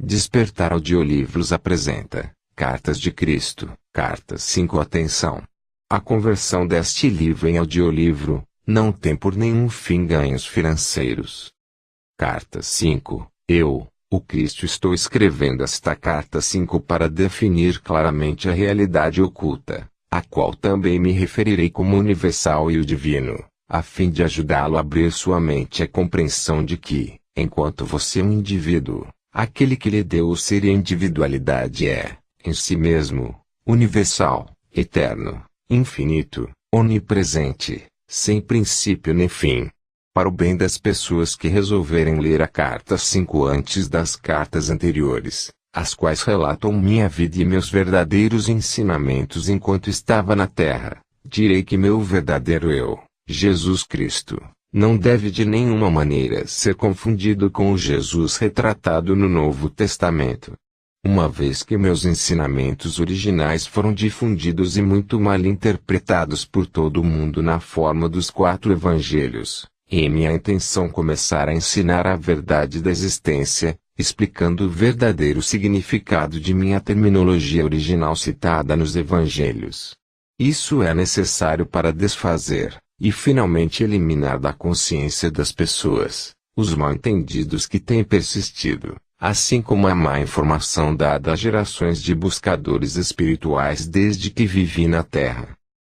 Despertar Audiolivros apresenta Cartas de Cristo, Cartas 5. Atenção! A conversão deste livro em audiolivro não tem por nenhum fim ganhos financeiros. Carta 5. Eu, o Cristo, estou escrevendo esta Carta 5 para definir claramente a realidade oculta, a qual também me referirei como universal e o divino, a fim de ajudá-lo a abrir sua mente à compreensão de que, enquanto você é um indivíduo, aquele que lhe deu o ser e a individualidade é, em si mesmo, universal, eterno, infinito, onipresente, sem princípio nem fim. Para o bem das pessoas que resolverem ler a Carta 5 antes das cartas anteriores, as quais relatam minha vida e meus verdadeiros ensinamentos enquanto estava na Terra, direi que meu verdadeiro eu, Jesus Cristo, não deve de nenhuma maneira ser confundido com o Jesus retratado no Novo Testamento. Uma vez que meus ensinamentos originais foram difundidos e muito mal interpretados por todo o mundo na forma dos 4 evangelhos, é minha intenção começar a ensinar a verdade da existência, explicando o verdadeiro significado de minha terminologia original citada nos evangelhos. Isso é necessário para desfazer, e finalmente eliminar da consciência das pessoas, os mal-entendidos que têm persistido, assim como a má informação dada a gerações de buscadores espirituais desde que vivi na Terra.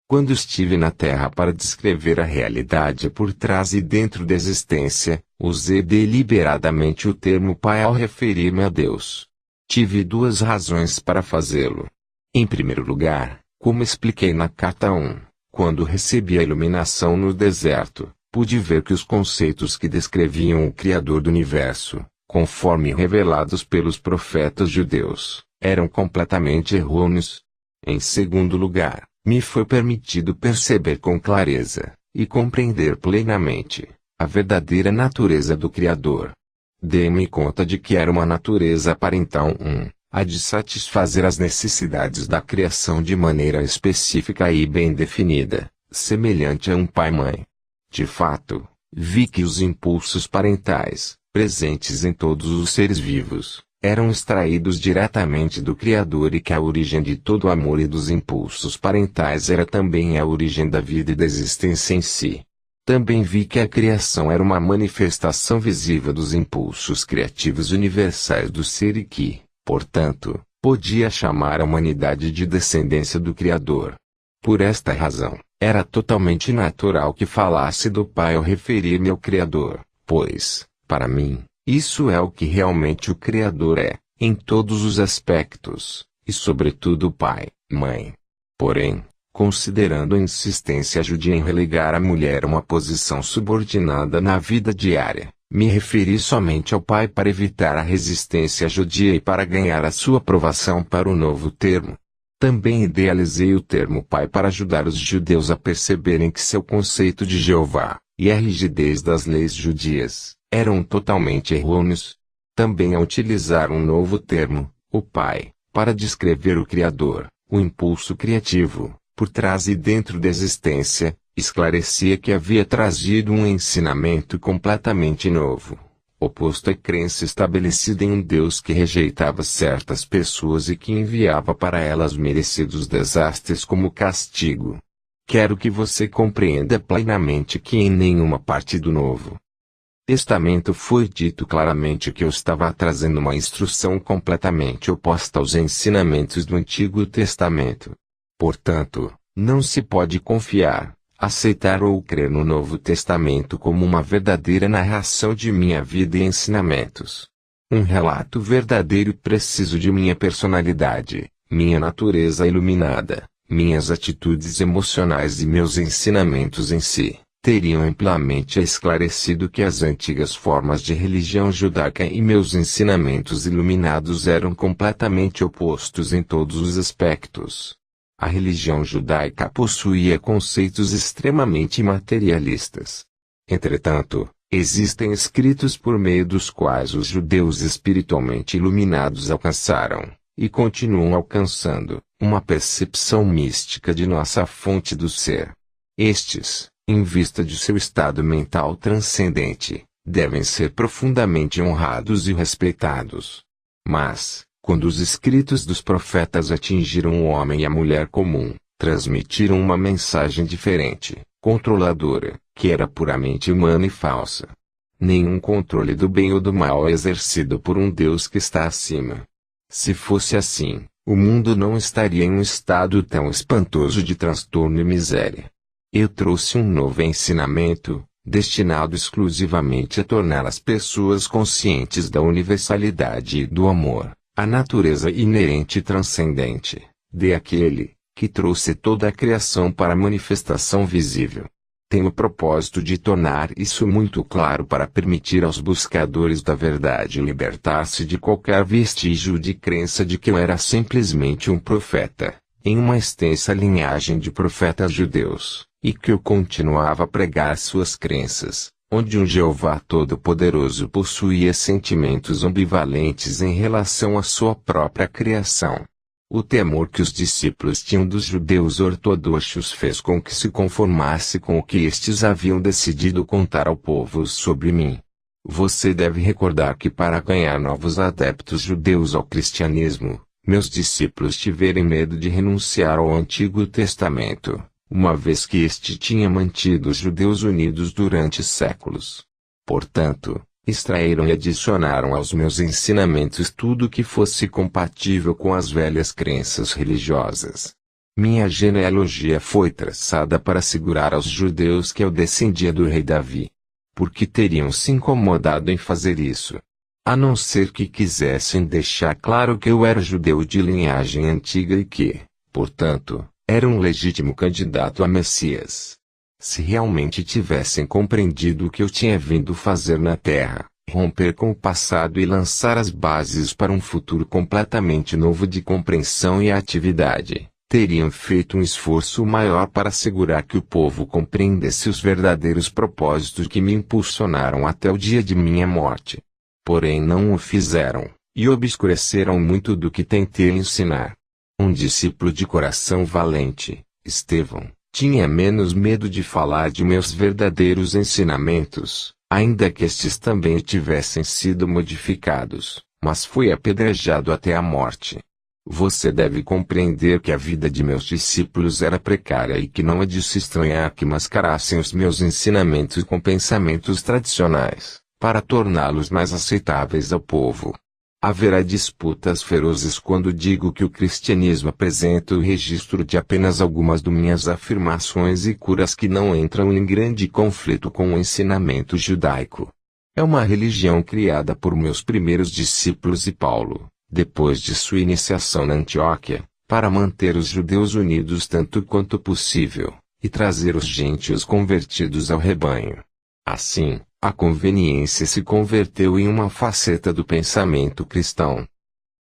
Quando estive na Terra para descrever a realidade por trás e dentro da existência, usei deliberadamente o termo Pai ao referir-me a Deus. Tive 2 razões para fazê-lo. Em primeiro lugar, como expliquei na Carta 1, quando recebi a iluminação no deserto, pude ver que os conceitos que descreviam o Criador do Universo, conforme revelados pelos profetas judeus, eram completamente errôneos. Em segundo lugar, me foi permitido perceber com clareza, e compreender plenamente, a verdadeira natureza do Criador. Dei-me conta de que era uma natureza parental, a de satisfazer as necessidades da criação de maneira específica e bem definida, semelhante a um pai-mãe. De fato, vi que os impulsos parentais, presentes em todos os seres vivos, eram extraídos diretamente do Criador e que a origem de todo o amor e dos impulsos parentais era também a origem da vida e da existência em si. Também vi que a criação era uma manifestação visível dos impulsos criativos universais do ser e que, portanto, podia chamar a humanidade de descendência do Criador. Por esta razão, era totalmente natural que falasse do Pai ao referir-me ao Criador, pois, para mim, isso é o que realmente o Criador é, em todos os aspectos, e sobretudo o Pai, Mãe. Porém, considerando a insistência judia em relegar a mulher a uma posição subordinada na vida diária, me referi somente ao Pai para evitar a resistência judia e para ganhar a sua aprovação para o novo termo. Também idealizei o termo Pai para ajudar os judeus a perceberem que seu conceito de Jeová, e a rigidez das leis judias, eram totalmente errôneos. Também a utilizar um novo termo, o Pai, para descrever o Criador, o impulso criativo, por trás e dentro da existência, esclarecia que havia trazido um ensinamento completamente novo, oposto à crença estabelecida em um Deus que rejeitava certas pessoas e que enviava para elas merecidos desastres como castigo. Quero que você compreenda plenamente que em nenhuma parte do Novo Testamento foi dito claramente que eu estava trazendo uma instrução completamente oposta aos ensinamentos do Antigo Testamento. Portanto, não se pode confiar, aceitar ou crer no Novo Testamento como uma verdadeira narração de minha vida e ensinamentos. Um relato verdadeiro e preciso de minha personalidade, minha natureza iluminada, minhas atitudes emocionais e meus ensinamentos em si, teriam amplamente esclarecido que as antigas formas de religião judaica e meus ensinamentos iluminados eram completamente opostos em todos os aspectos. A religião judaica possuía conceitos extremamente materialistas. Entretanto, existem escritos por meio dos quais os judeus espiritualmente iluminados alcançaram, e continuam alcançando, uma percepção mística de nossa fonte do ser. Estes, em vista de seu estado mental transcendente, devem ser profundamente honrados e respeitados. Mas, quando os escritos dos profetas atingiram o homem e a mulher comum, transmitiram uma mensagem diferente, controladora, que era puramente humana e falsa. Nenhum controle do bem ou do mal é exercido por um Deus que está acima. Se fosse assim, o mundo não estaria em um estado tão espantoso de transtorno e miséria. Eu trouxe um novo ensinamento, destinado exclusivamente a tornar as pessoas conscientes da universalidade e do amor, a natureza inerente e transcendente, de aquele, que trouxe toda a criação para a manifestação visível. Tenho o propósito de tornar isso muito claro para permitir aos buscadores da verdade libertar-se de qualquer vestígio de crença de que eu era simplesmente um profeta, em uma extensa linhagem de profetas judeus, e que eu continuava a pregar suas crenças, onde um Jeová Todo-Poderoso possuía sentimentos ambivalentes em relação à sua própria criação. O temor que os discípulos tinham dos judeus ortodoxos fez com que se conformasse com o que estes haviam decidido contar ao povo sobre mim. Você deve recordar que para ganhar novos adeptos judeus ao cristianismo, meus discípulos tiveram medo de renunciar ao Antigo Testamento, uma vez que este tinha mantido os judeus unidos durante séculos. Portanto, extraíram e adicionaram aos meus ensinamentos tudo que fosse compatível com as velhas crenças religiosas. Minha genealogia foi traçada para assegurar aos judeus que eu descendia do rei Davi. Porque teriam se incomodado em fazer isso? A não ser que quisessem deixar claro que eu era judeu de linhagem antiga e que, portanto, era um legítimo candidato a Messias. Se realmente tivessem compreendido o que eu tinha vindo fazer na Terra, romper com o passado e lançar as bases para um futuro completamente novo de compreensão e atividade, teriam feito um esforço maior para assegurar que o povo compreendesse os verdadeiros propósitos que me impulsionaram até o dia de minha morte. Porém não o fizeram, e obscureceram muito do que tentei ensinar. Um discípulo de coração valente, Estevão, tinha menos medo de falar de meus verdadeiros ensinamentos, ainda que estes também tivessem sido modificados, mas foi apedrejado até a morte. Você deve compreender que a vida de meus discípulos era precária e que não é de se estranhar que mascarassem os meus ensinamentos com pensamentos tradicionais, para torná-los mais aceitáveis ao povo. Haverá disputas ferozes quando digo que o cristianismo apresenta o registro de apenas algumas de minhas afirmações e curas que não entram em grande conflito com o ensinamento judaico. É uma religião criada por meus primeiros discípulos e Paulo, depois de sua iniciação na Antioquia, para manter os judeus unidos tanto quanto possível, e trazer os gentios convertidos ao rebanho. Assim, a conveniência se converteu em uma faceta do pensamento cristão.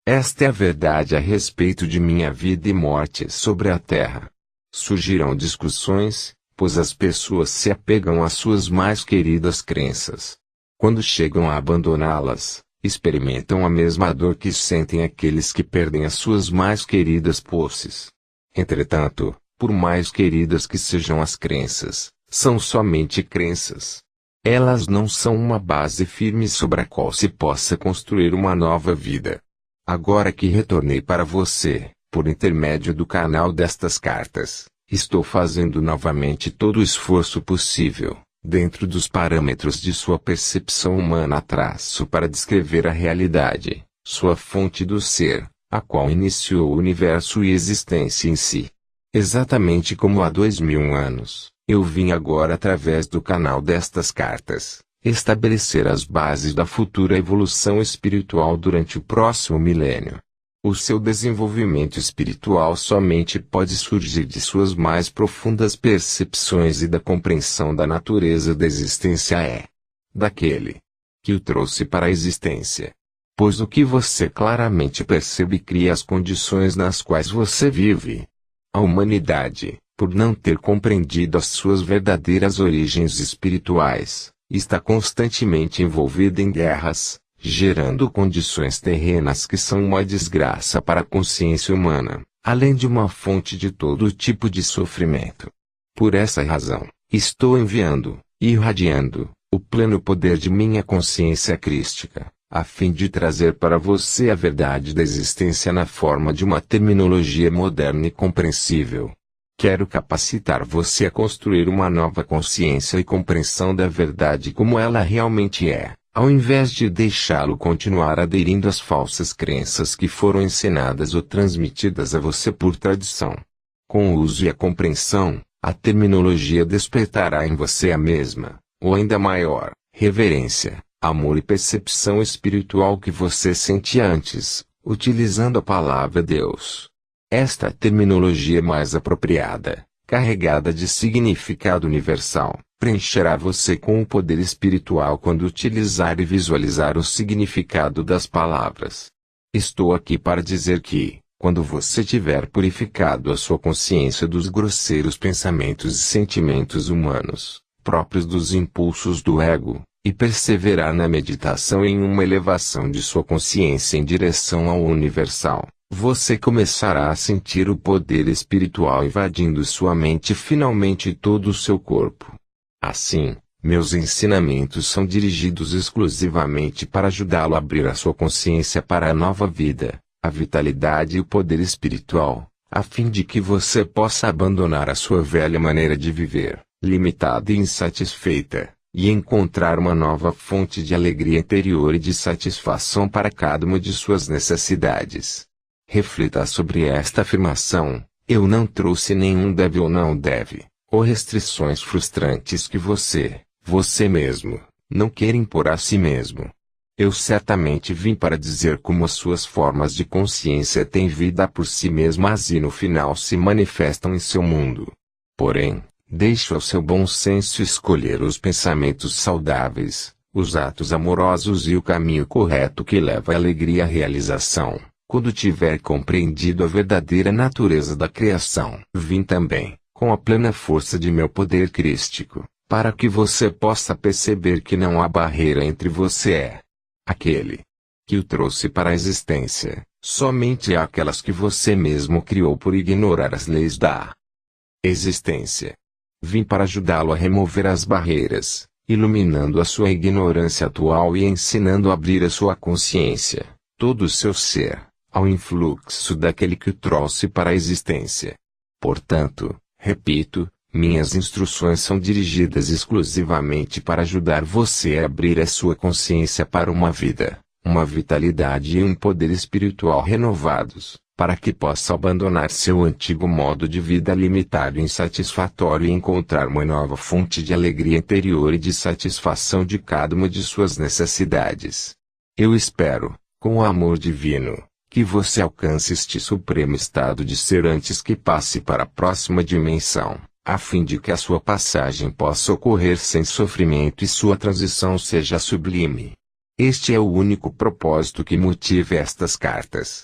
Esta é a verdade a respeito de minha vida e morte sobre a terra. Surgirão discussões, pois as pessoas se apegam às suas mais queridas crenças. Quando chegam a abandoná-las, experimentam a mesma dor que sentem aqueles que perdem as suas mais queridas posses. Entretanto, por mais queridas que sejam as crenças, são somente crenças. Elas não são uma base firme sobre a qual se possa construir uma nova vida. Agora que retornei para você, por intermédio do canal destas cartas, estou fazendo novamente todo o esforço possível, dentro dos parâmetros de sua percepção humana para descrever a realidade, sua fonte do ser, a qual iniciou o universo e existência em si. Exatamente como há 2000 anos. Eu vim agora através do canal destas cartas, estabelecer as bases da futura evolução espiritual durante o próximo milênio. O seu desenvolvimento espiritual somente pode surgir de suas mais profundas percepções e da compreensão da natureza da existência daquele que o trouxe para a existência. Pois o que você claramente percebe cria as condições nas quais você vive. A humanidade, por não ter compreendido as suas verdadeiras origens espirituais, está constantemente envolvida em guerras, gerando condições terrenas que são uma desgraça para a consciência humana, além de uma fonte de todo tipo de sofrimento. Por essa razão, estou enviando, irradiando, o pleno poder de minha consciência crística, a fim de trazer para você a verdade da existência na forma de uma terminologia moderna e compreensível. Quero capacitar você a construir uma nova consciência e compreensão da verdade como ela realmente é, ao invés de deixá-lo continuar aderindo às falsas crenças que foram ensinadas ou transmitidas a você por tradição. Com o uso e a compreensão, a terminologia despertará em você a mesma, ou ainda maior, reverência, amor e percepção espiritual que você sentia antes, utilizando a palavra Deus. Esta terminologia mais apropriada, carregada de significado universal, preencherá você com o poder espiritual quando utilizar e visualizar o significado das palavras. Estou aqui para dizer que, quando você tiver purificado a sua consciência dos grosseiros pensamentos e sentimentos humanos, próprios dos impulsos do ego, e perseverar na meditação em uma elevação de sua consciência em direção ao universal, você começará a sentir o poder espiritual invadindo sua mente e finalmente todo o seu corpo. Assim, meus ensinamentos são dirigidos exclusivamente para ajudá-lo a abrir a sua consciência para a nova vida, a vitalidade e o poder espiritual, a fim de que você possa abandonar a sua velha maneira de viver, limitada e insatisfeita, e encontrar uma nova fonte de alegria interior e de satisfação para cada uma de suas necessidades. Reflita sobre esta afirmação: eu não trouxe nenhum deve ou não deve, ou restrições frustrantes que você mesmo, não quer impor a si mesmo. Eu certamente vim para dizer como as suas formas de consciência têm vida por si mesmas e no final se manifestam em seu mundo. Porém, deixe ao seu bom senso escolher os pensamentos saudáveis, os atos amorosos e o caminho correto que leva à alegria e à realização, quando tiver compreendido a verdadeira natureza da criação. Vim também, com a plena força de meu poder crístico, para que você possa perceber que não há barreira entre você aquele que o trouxe para a existência, somente aquelas que você mesmo criou por ignorar as leis da existência. Vim para ajudá-lo a remover as barreiras, iluminando a sua ignorância atual e ensinando a abrir a sua consciência, todo o seu ser, ao influxo daquele que o trouxe para a existência. Portanto, repito, minhas instruções são dirigidas exclusivamente para ajudar você a abrir a sua consciência para uma vida, uma vitalidade e um poder espiritual renovados, para que possa abandonar seu antigo modo de vida limitado e insatisfatório e encontrar uma nova fonte de alegria interior e de satisfação de cada uma de suas necessidades. Eu espero, com o amor divino, que você alcance este supremo estado de ser antes que passe para a próxima dimensão, a fim de que a sua passagem possa ocorrer sem sofrimento e sua transição seja sublime. Este é o único propósito que motiva estas cartas.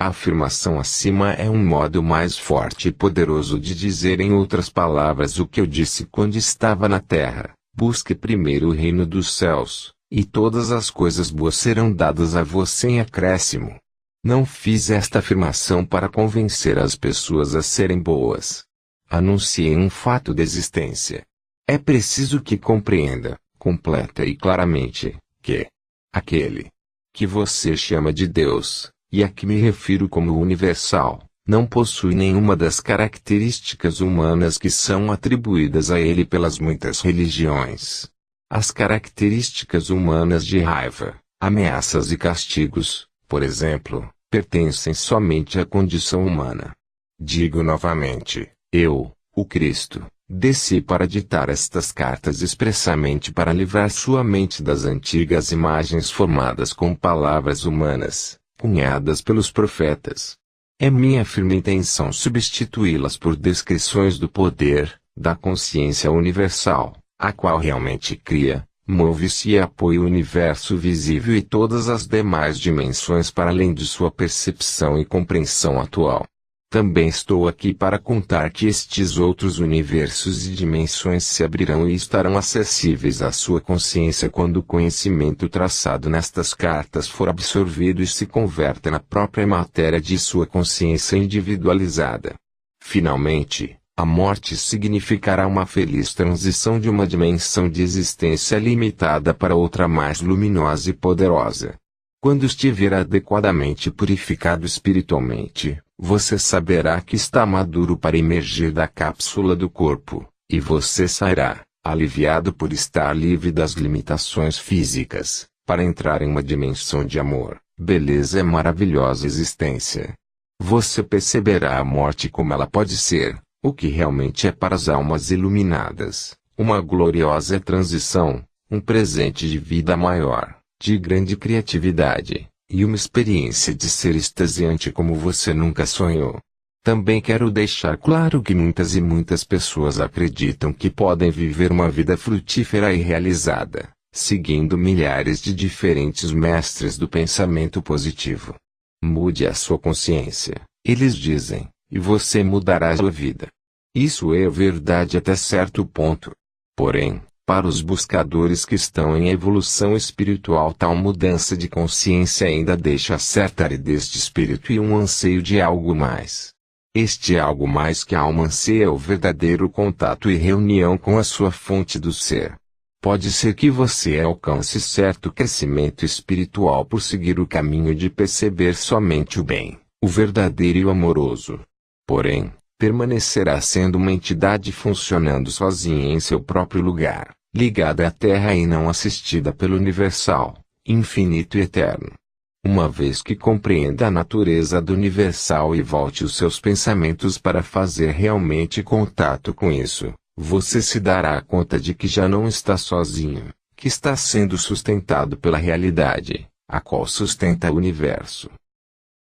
A afirmação acima é um modo mais forte e poderoso de dizer em outras palavras o que eu disse quando estava na terra: busque primeiro o reino dos céus, e todas as coisas boas serão dadas a você em acréscimo. Não fiz esta afirmação para convencer as pessoas a serem boas. Anunciei um fato da existência. É preciso que compreenda, completa e claramente, que aquele que você chama de Deus, e a que me refiro como universal, não possui nenhuma das características humanas que são atribuídas a ele pelas muitas religiões. As características humanas de raiva, ameaças e castigos, por exemplo, pertencem somente à condição humana. Digo novamente, eu, o Cristo, desci para ditar estas cartas expressamente para livrar sua mente das antigas imagens formadas com palavras humanas, cunhadas pelos profetas. É minha firme intenção substituí-las por descrições do poder, da consciência universal, a qual realmente cria, move-se e apoia o universo visível e todas as demais dimensões para além de sua percepção e compreensão atual. Também estou aqui para contar que estes outros universos e dimensões se abrirão e estarão acessíveis à sua consciência quando o conhecimento traçado nestas cartas for absorvido e se converta na própria matéria de sua consciência individualizada. Finalmente, a morte significará uma feliz transição de uma dimensão de existência limitada para outra mais luminosa e poderosa. Quando estiver adequadamente purificado espiritualmente, você saberá que está maduro para emergir da cápsula do corpo, e você sairá, aliviado por estar livre das limitações físicas, para entrar em uma dimensão de amor, beleza e maravilhosa existência. Você perceberá a morte como ela pode ser, o que realmente é para as almas iluminadas, uma gloriosa transição, um presente de vida maior, de grande criatividade, e uma experiência de ser extasiante como você nunca sonhou. Também quero deixar claro que muitas e muitas pessoas acreditam que podem viver uma vida frutífera e realizada, seguindo milhares de diferentes mestres do pensamento positivo. Mude a sua consciência, eles dizem, e você mudará a sua vida. Isso é verdade até certo ponto. Porém, para os buscadores que estão em evolução espiritual, tal mudança de consciência ainda deixa certa aridez de espírito e um anseio de algo mais. Este algo mais que a alma anseia é o verdadeiro contato e reunião com a sua fonte do ser. Pode ser que você alcance certo crescimento espiritual por seguir o caminho de perceber somente o bem, o verdadeiro e o amoroso. Porém, permanecerá sendo uma entidade funcionando sozinha em seu próprio lugar, ligada à Terra e não assistida pelo Universal, infinito e eterno. Uma vez que compreenda a natureza do Universal e volte os seus pensamentos para fazer realmente contato com isso, você se dará conta de que já não está sozinho, que está sendo sustentado pela realidade, a qual sustenta o universo.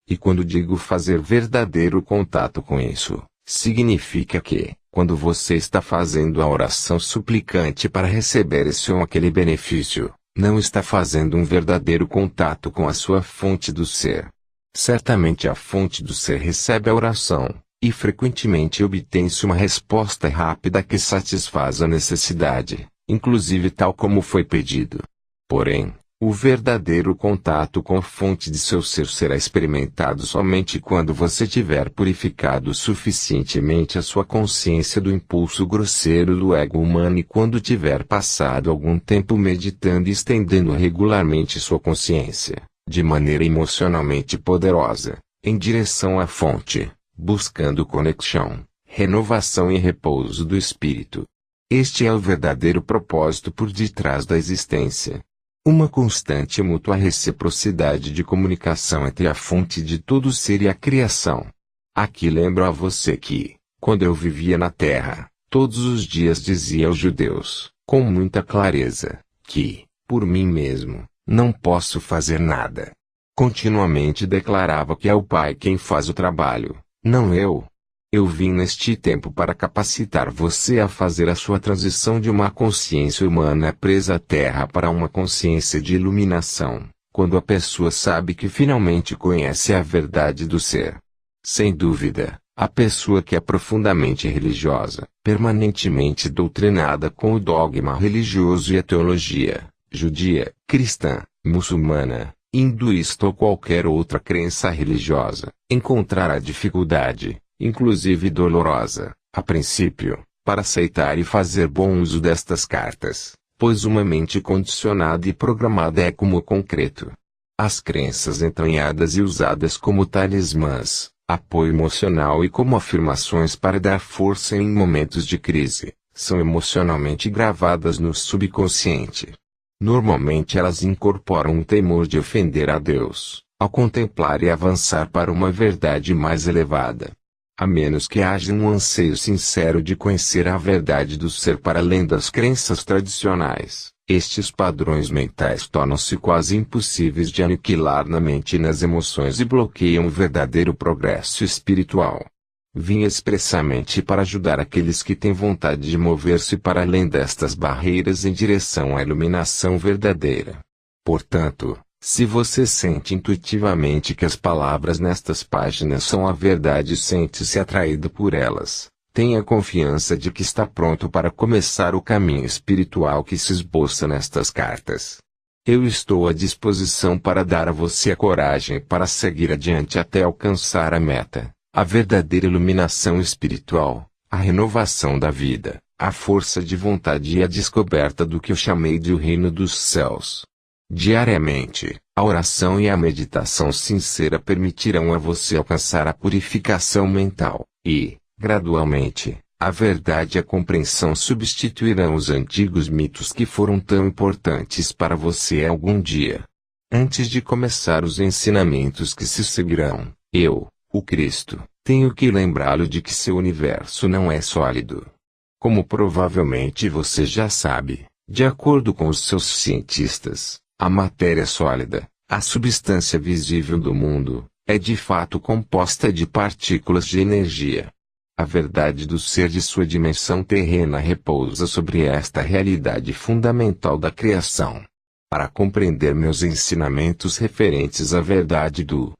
E quando digo fazer verdadeiro contato com isso, significa que, quando você está fazendo a oração suplicante para receber esse ou aquele benefício, não está fazendo um verdadeiro contato com a sua fonte do ser. Certamente a fonte do ser recebe a oração, e frequentemente obtém-se uma resposta rápida que satisfaz a necessidade, inclusive tal como foi pedido. Porém, o verdadeiro contato com a fonte de seu ser será experimentado somente quando você tiver purificado suficientemente a sua consciência do impulso grosseiro do ego humano e quando tiver passado algum tempo meditando e estendendo regularmente sua consciência, de maneira emocionalmente poderosa, em direção à fonte, buscando conexão, renovação e repouso do espírito. Este é o verdadeiro propósito por detrás da existência. Uma constante e mútua reciprocidade de comunicação entre a fonte de todo ser e a criação. Aqui lembro a você que, quando eu vivia na Terra, todos os dias dizia aos judeus, com muita clareza, que, por mim mesmo, não posso fazer nada. Continuamente declarava que é o Pai quem faz o trabalho, não eu. Eu vim neste tempo para capacitar você a fazer a sua transição de uma consciência humana presa à Terra para uma consciência de iluminação, quando a pessoa sabe que finalmente conhece a verdade do ser. Sem dúvida, a pessoa que é profundamente religiosa, permanentemente doutrinada com o dogma religioso e a teologia, judia, cristã, muçulmana, hinduísta ou qualquer outra crença religiosa, encontrará dificuldade, inclusive dolorosa, a princípio, para aceitar e fazer bom uso destas cartas, pois uma mente condicionada e programada é como o concreto. As crenças entranhadas e usadas como talismãs, apoio emocional e como afirmações para dar força em momentos de crise, são emocionalmente gravadas no subconsciente. Normalmente elas incorporam um temor de ofender a Deus, ao contemplar e avançar para uma verdade mais elevada. A menos que haja um anseio sincero de conhecer a verdade do ser para além das crenças tradicionais, estes padrões mentais tornam-se quase impossíveis de aniquilar na mente e nas emoções e bloqueiam o verdadeiro progresso espiritual. Vim expressamente para ajudar aqueles que têm vontade de mover-se para além destas barreiras em direção à iluminação verdadeira. Portanto, se você sente intuitivamente que as palavras nestas páginas são a verdade e sente-se atraído por elas, tenha confiança de que está pronto para começar o caminho espiritual que se esboça nestas cartas. Eu estou à disposição para dar a você a coragem para seguir adiante até alcançar a meta, a verdadeira iluminação espiritual, a renovação da vida, a força de vontade e a descoberta do que eu chamei de o reino dos céus. Diariamente, a oração e a meditação sincera permitirão a você alcançar a purificação mental, e, gradualmente, a verdade e a compreensão substituirão os antigos mitos que foram tão importantes para você algum dia. Antes de começar os ensinamentos que se seguirão, eu, o Cristo, tenho que lembrá-lo de que seu universo não é sólido. Como provavelmente você já sabe, de acordo com os seus cientistas, a matéria sólida, a substância visível do mundo, é de fato composta de partículas de energia. A verdade do ser de sua dimensão terrena repousa sobre esta realidade fundamental da criação. Para compreender meus ensinamentos referentes à verdade do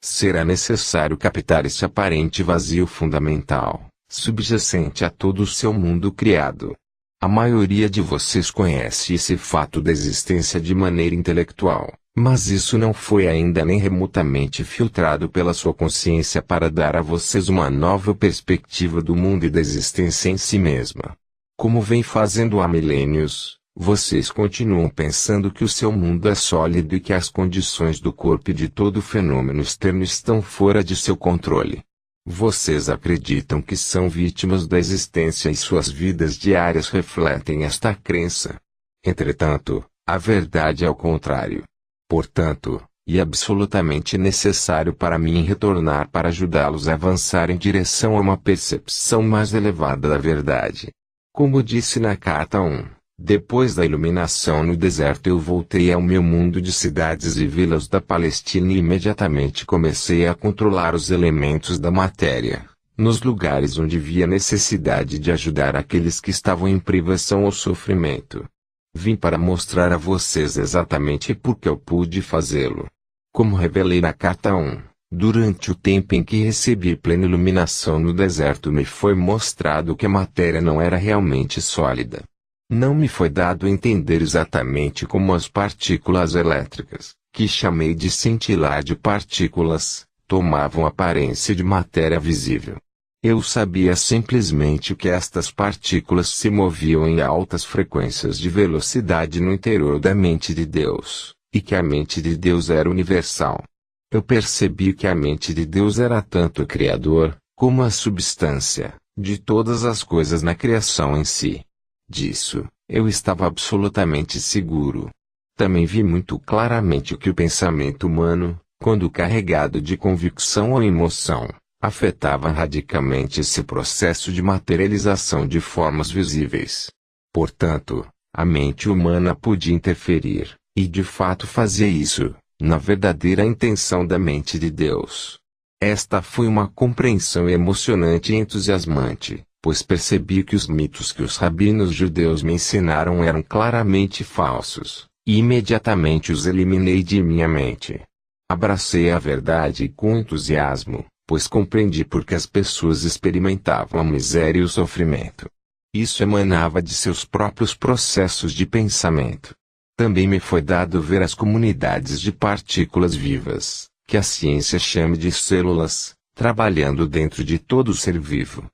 ser é necessário captar esse aparente vazio fundamental, subjacente a todo o seu mundo criado. A maioria de vocês conhece esse fato da existência de maneira intelectual, mas isso não foi ainda nem remotamente filtrado pela sua consciência para dar a vocês uma nova perspectiva do mundo e da existência em si mesma. Como vem fazendo há milênios, vocês continuam pensando que o seu mundo é sólido e que as condições do corpo e de todo fenômeno externo estão fora de seu controle. Vocês acreditam que são vítimas da existência e suas vidas diárias refletem esta crença. Entretanto, a verdade é o contrário. Portanto, é absolutamente necessário para mim retornar para ajudá-los a avançar em direção a uma percepção mais elevada da verdade. Como disse na carta 1, depois da iluminação no deserto eu voltei ao meu mundo de cidades e vilas da Palestina e imediatamente comecei a controlar os elementos da matéria, nos lugares onde via necessidade de ajudar aqueles que estavam em privação ou sofrimento. Vim para mostrar a vocês exatamente por que eu pude fazê-lo. Como revelei na carta 1, durante o tempo em que recebi plena iluminação no deserto me foi mostrado que a matéria não era realmente sólida. Não me foi dado entender exatamente como as partículas elétricas, que chamei de cintilar de partículas, tomavam aparência de matéria visível. Eu sabia simplesmente que estas partículas se moviam em altas frequências de velocidade no interior da mente de Deus, e que a mente de Deus era universal. Eu percebi que a mente de Deus era tanto o Criador, como a substância, de todas as coisas na criação em si. Disso, eu estava absolutamente seguro. Também vi muito claramente que o pensamento humano, quando carregado de convicção ou emoção, afetava radicalmente esse processo de materialização de formas visíveis. Portanto, a mente humana podia interferir, e de fato fazia isso, na verdadeira intenção da mente de Deus. Esta foi uma compreensão emocionante e entusiasmante, pois percebi que os mitos que os rabinos judeus me ensinaram eram claramente falsos, e imediatamente os eliminei de minha mente. Abracei a verdade com entusiasmo, pois compreendi por que as pessoas experimentavam a miséria e o sofrimento. Isso emanava de seus próprios processos de pensamento. Também me foi dado ver as comunidades de partículas vivas, que a ciência chama de células, trabalhando dentro de todo ser vivo.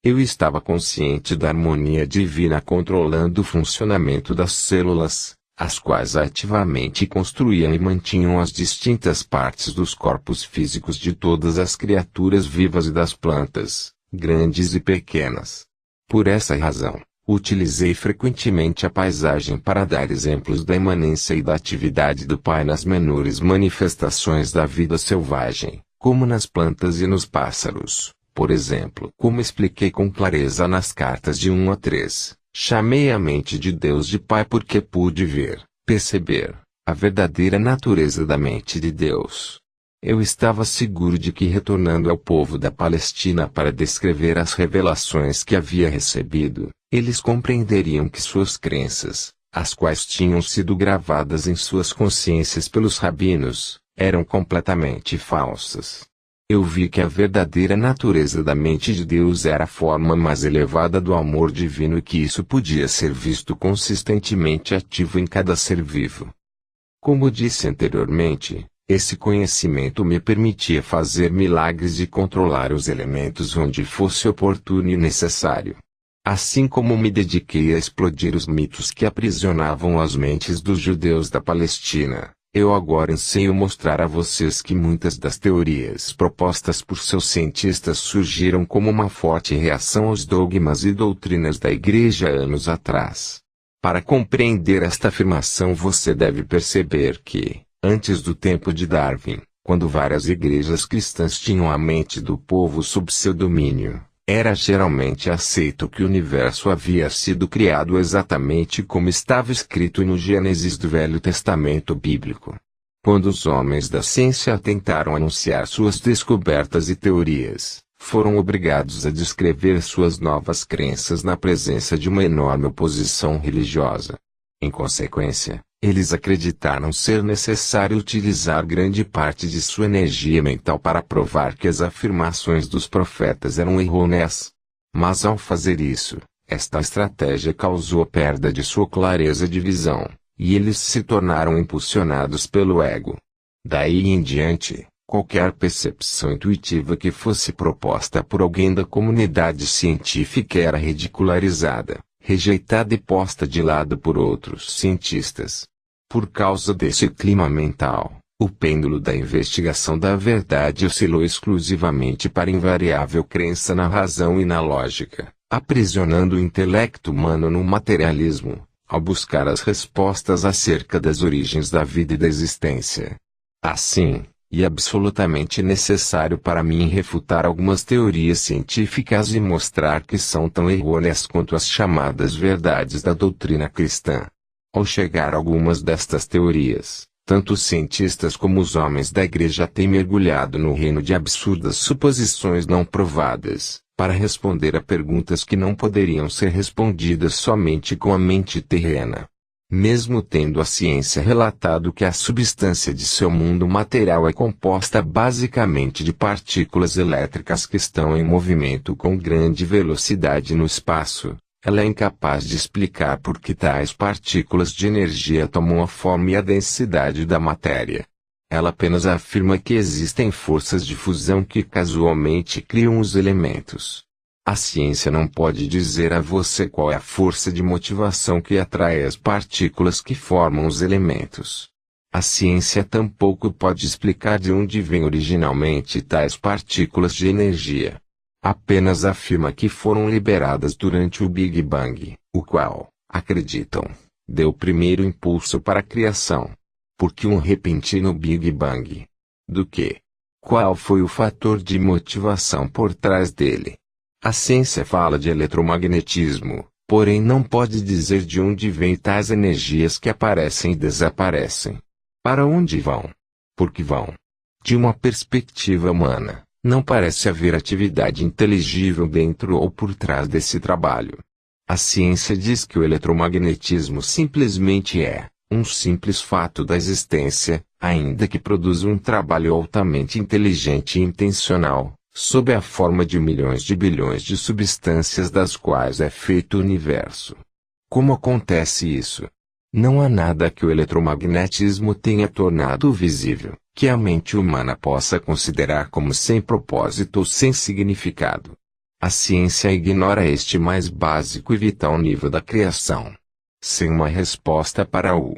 Eu estava consciente da harmonia divina controlando o funcionamento das células, as quais ativamente construíam e mantinham as distintas partes dos corpos físicos de todas as criaturas vivas e das plantas, grandes e pequenas. Por essa razão, utilizei frequentemente a paisagem para dar exemplos da imanência e da atividade do Pai nas menores manifestações da vida selvagem, como nas plantas e nos pássaros. Por exemplo, como expliquei com clareza nas cartas de 1 a 3, chamei a mente de Deus de Pai porque pude ver, perceber, a verdadeira natureza da mente de Deus. Eu estava seguro de que retornando ao povo da Palestina para descrever as revelações que havia recebido, eles compreenderiam que suas crenças, as quais tinham sido gravadas em suas consciências pelos rabinos, eram completamente falsas. Eu vi que a verdadeira natureza da mente de Deus era a forma mais elevada do amor divino e que isso podia ser visto consistentemente ativo em cada ser vivo. Como disse anteriormente, esse conhecimento me permitia fazer milagres e controlar os elementos onde fosse oportuno e necessário. Assim como me dediquei a explodir os mitos que aprisionavam as mentes dos judeus da Palestina, eu agora anseio mostrar a vocês que muitas das teorias propostas por seus cientistas surgiram como uma forte reação aos dogmas e doutrinas da Igreja anos atrás. Para compreender esta afirmação, você deve perceber que, antes do tempo de Darwin, quando várias igrejas cristãs tinham a mente do povo sob seu domínio, era geralmente aceito que o universo havia sido criado exatamente como estava escrito no Gênesis do Velho Testamento bíblico. Quando os homens da ciência tentaram anunciar suas descobertas e teorias, foram obrigados a descrever suas novas crenças na presença de uma enorme oposição religiosa. Em consequência, eles acreditaram ser necessário utilizar grande parte de sua energia mental para provar que as afirmações dos profetas eram errôneas. Mas ao fazer isso, esta estratégia causou a perda de sua clareza de visão, e eles se tornaram impulsionados pelo ego. Daí em diante, qualquer percepção intuitiva que fosse proposta por alguém da comunidade científica era ridicularizada, rejeitada e posta de lado por outros cientistas. Por causa desse clima mental, o pêndulo da investigação da verdade oscilou exclusivamente para invariável crença na razão e na lógica, aprisionando o intelecto humano no materialismo, ao buscar as respostas acerca das origens da vida e da existência. Assim, e absolutamente necessário para mim refutar algumas teorias científicas e mostrar que são tão errôneas quanto as chamadas verdades da doutrina cristã. Ao chegar a algumas destas teorias, tanto os cientistas como os homens da igreja têm mergulhado no reino de absurdas suposições não provadas, para responder a perguntas que não poderiam ser respondidas somente com a mente terrena. Mesmo tendo a ciência relatado que a substância de seu mundo material é composta basicamente de partículas elétricas que estão em movimento com grande velocidade no espaço, ela é incapaz de explicar por que tais partículas de energia tomam a forma e a densidade da matéria. Ela apenas afirma que existem forças de fusão que casualmente criam os elementos. A ciência não pode dizer a você qual é a força de motivação que atrai as partículas que formam os elementos. A ciência tampouco pode explicar de onde vêm originalmente tais partículas de energia. Apenas afirma que foram liberadas durante o Big Bang, o qual, acreditam, deu o primeiro impulso para a criação. Por que um repentino Big Bang? Do que? Qual foi o fator de motivação por trás dele? A ciência fala de eletromagnetismo, porém não pode dizer de onde vêm tais energias que aparecem e desaparecem. Para onde vão? Por que vão? De uma perspectiva humana, não parece haver atividade inteligível dentro ou por trás desse trabalho. A ciência diz que o eletromagnetismo simplesmente é um simples fato da existência, ainda que produza um trabalho altamente inteligente e intencional, sob a forma de milhões de bilhões de substâncias das quais é feito o universo. Como acontece isso? Não há nada que o eletromagnetismo tenha tornado visível, que a mente humana possa considerar como sem propósito ou sem significado. A ciência ignora este mais básico e vital nível da criação. Sem uma resposta para o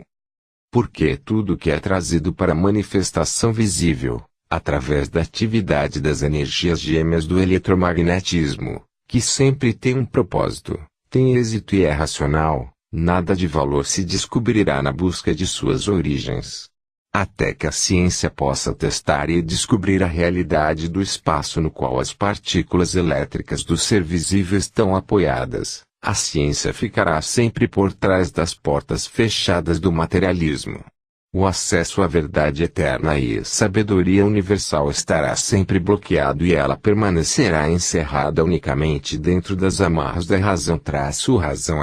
porquê tudo que é trazido para manifestação visível, através da atividade das energias gêmeas do eletromagnetismo, que sempre tem um propósito, tem êxito e é racional, nada de valor se descobrirá na busca de suas origens. Até que a ciência possa testar e descobrir a realidade do espaço no qual as partículas elétricas do ser visível estão apoiadas, a ciência ficará sempre por trás das portas fechadas do materialismo. O acesso à verdade eterna e sabedoria universal estará sempre bloqueado e ela permanecerá encerrada unicamente dentro das amarras da razão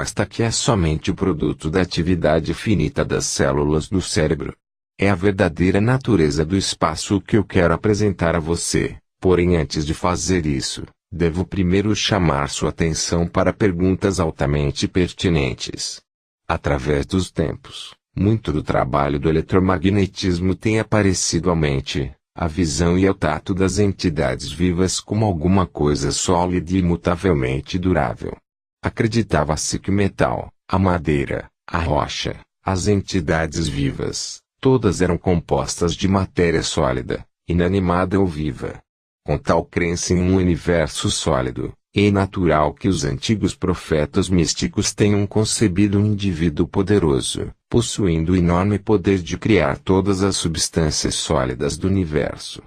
esta que é somente o produto da atividade finita das células do cérebro. É a verdadeira natureza do espaço que eu quero apresentar a você, porém antes de fazer isso, devo primeiro chamar sua atenção para perguntas altamente pertinentes. Através dos tempos, muito do trabalho do eletromagnetismo tem aparecido à mente, à visão e ao tato das entidades vivas como alguma coisa sólida e imutavelmente durável. Acreditava-se que o metal, a madeira, a rocha, as entidades vivas, todas eram compostas de matéria sólida, inanimada ou viva. Com tal crença em um universo sólido, é natural que os antigos profetas místicos tenham concebido um indivíduo poderoso, possuindo o enorme poder de criar todas as substâncias sólidas do universo.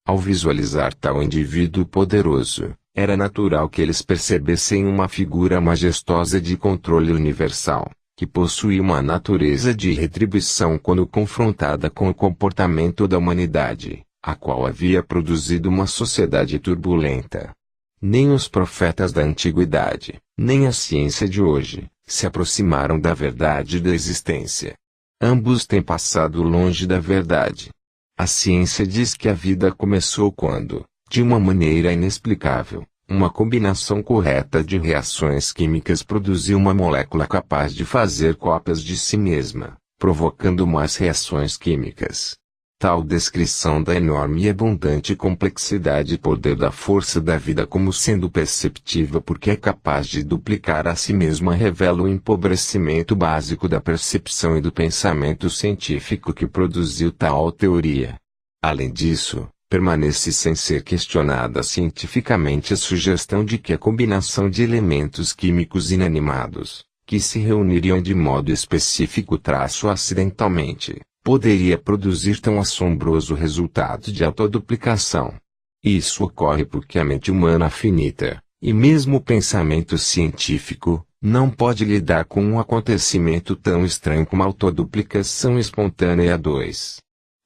Ao visualizar tal indivíduo poderoso, era natural que eles percebessem uma figura majestosa de controle universal, que possuía uma natureza de retribuição quando confrontada com o comportamento da humanidade, a qual havia produzido uma sociedade turbulenta. Nem os profetas da antiguidade, nem a ciência de hoje, se aproximaram da verdade da existência. Ambos têm passado longe da verdade. A ciência diz que a vida começou quando, de uma maneira inexplicável, uma combinação correta de reações químicas produziu uma molécula capaz de fazer cópias de si mesma, provocando mais reações químicas. Tal descrição da enorme e abundante complexidade e poder da força da vida como sendo perceptível porque é capaz de duplicar a si mesma revela o empobrecimento básico da percepção e do pensamento científico que produziu tal teoria. Além disso, permanece sem ser questionada cientificamente a sugestão de que a combinação de elementos químicos inanimados, que se reuniriam de modo específico acidentalmente, poderia produzir tão assombroso resultado de autoduplicação. Isso ocorre porque a mente humana finita, e mesmo o pensamento científico, não pode lidar com um acontecimento tão estranho como a autoduplicação espontânea 2.